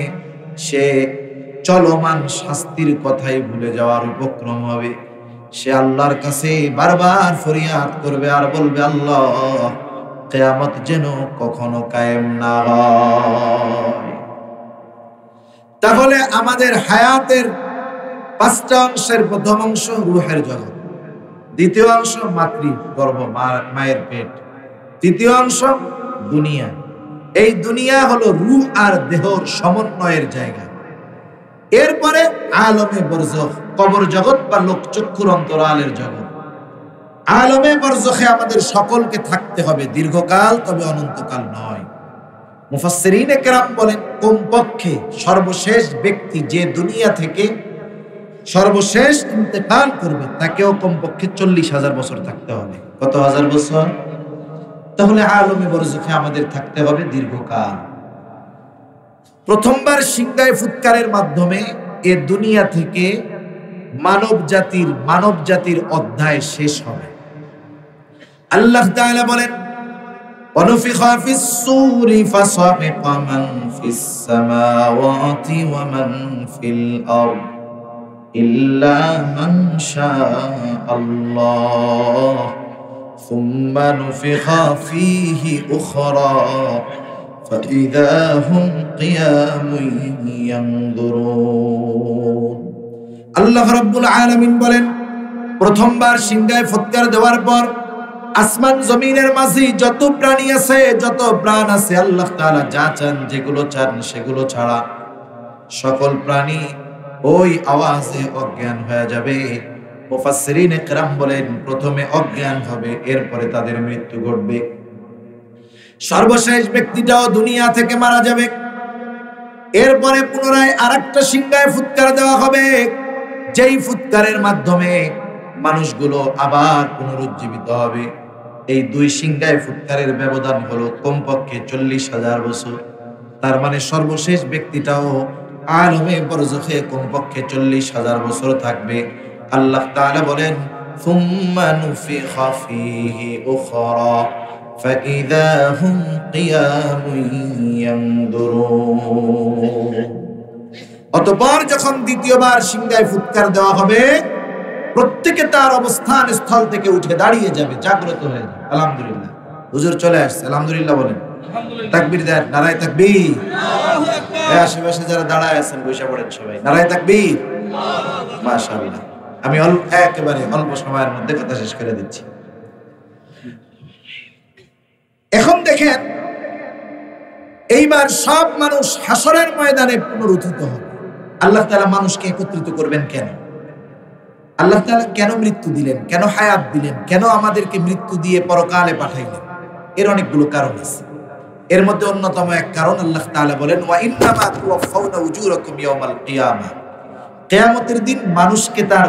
সে চলমান শাস্তির কথাই ভুলে যাওয়ার উপক্রম হবে। সে আল্লাহর কাছে বারবার ফরিয়াদ করবে আর বলবে, আল্লাহ কিয়ামত যেন কখনো কায়েম না হয়। তাহলে আমাদের হায়াতের 5টা অংশের প্রথম অংশ রূহের জগৎ, দ্বিতীয় অংশ মাতৃগর্ভ মায়ের পেট, তৃতীয় অংশ দুনিয়া। এই দুনিয়া হলো রূহ আর দেহর সমন্বয়ের জায়গা। এরপরে আলমে বরজখ, কবর জগৎ বা লোকচক্ষুর অন্তরালের জগৎ। আলমে বরজখে আমাদের সকলকে থাকতে হবে দীর্ঘকাল, তবে অনন্তকাল নয়। মুফাসসিরিনে কেরাম বলেন, কমপক্ষে সর্বশেষ ব্যক্তি যে দুনিয়া থেকে সর্বশেষ ইন্তেকাল করবে তাকেও কমপক্ষে 40,000 বছর থাকতে হবে। কত হাজার বছর? তাহলে আলমে বরজখে আমাদের থাকতে হবে দীর্ঘকাল। প্রথমবার সিংহায় ফুৎকারের মাধ্যমে এ দুনিয়া থেকে মানব জাতির অধ্যায় শেষ হবে। আল্লাহ তাআলা বলেন, ওয়ানুফিখা ফিস সূরি ফাসাফিকা মান ফিস সামাওয়াতি ওয়া মান ফিল আরদ ইল্লা মান শাআল্লাহ সুম্মা নুফিখা ফীহি উখরা ফাইযা হুম কিয়ামুন ইয়ানজুরুন। আল্লাহ রাব্বুল আলামিন বলেন, প্রথমবার সিংহায় ফুৎকার দেওয়ার পর আসমান জমিনের মাঝে যত প্রাণী আছে, যত প্রাণ আছে, আল্লাহ তাআলা যা চান, যেগুলো চান সেগুলো ছাড়া সকল প্রাণী ওই আওয়াজে অজ্ঞান হয়ে যাবে। মুফাসসিরিনে কেরাম বলেন, প্রথমে অজ্ঞান হবে, এরপরে তাদের মৃত্যু ঘটবে। সর্বশেষ ব্যক্তিটাও দুনিয়া থেকে মারা যাবে। এরপরে পুনরায় আরেকটা সিংহায় ফুৎকার দেওয়া হবে, যেই ফুৎকারের মাধ্যমে মানুষগুলো আবার পুনরুজ্জীবিত হবে। এই দুই সিংহায় ফুৎকারের ব্যবধান হলো কমপক্ষে 40,000 বছর। তার মানে সর্বশেষ ব্যক্তিটাও আলমে বরজখে কমপক্ষে 40,000 বছর থাকবে। আল্লাহ তাআলা বলেন, সুম্মা নুফিখা ফীহি উখরা ফাইযা হুম কিয়ামুন ইয়ানজুরুন। অতঃপর যখন দ্বিতীয়বার সিংহায় ফুৎকার দেওয়া হবে, প্রত্যেকে তার অবস্থান স্থল থেকে উঠে দাঁড়িয়ে যাবে, জাগ্রত হয়ে যাবে। আলহামদুলিল্লাহ, হুজুর চলে আসছে, আলহামদুলিল্লাহ বলেন, তাকবীর দেন, নারায়ে তাকবীর। আশেপাশে যারা দাঁড়ায় আছেন বসে পড়েন সবাই, নারায়ে তাকবীর। মাশাআল্লাহ। আমি একেবারে অল্প সময়ের মধ্যে কথা শেষ করে দিচ্ছি। এখন দেখেন, এইবার সব মানুষ হাসরের ময়দানে পুনরুত্থিত হবে। আল্লাহ তাআলা মানুষকে একত্রিত করবেন কেন? আল্লাহ তাআলা কেন মৃত্যু দিলেন, কেন হায়াত দিলেন, কেন আমাদেরকে মৃত্যু দিয়ে পরকালে পাঠাইলেন? এর অনেকগুলো কারণ আছে। এর মধ্যে অন্যতম এক কারণ, আল্লাহ তাআলা বলেন, ওয়া ইন্নামা তুওয়াফাউনা উজুরাকুম ইয়াওমাল কিয়ামাহ। কিয়ামতের দিন মানুষকে তার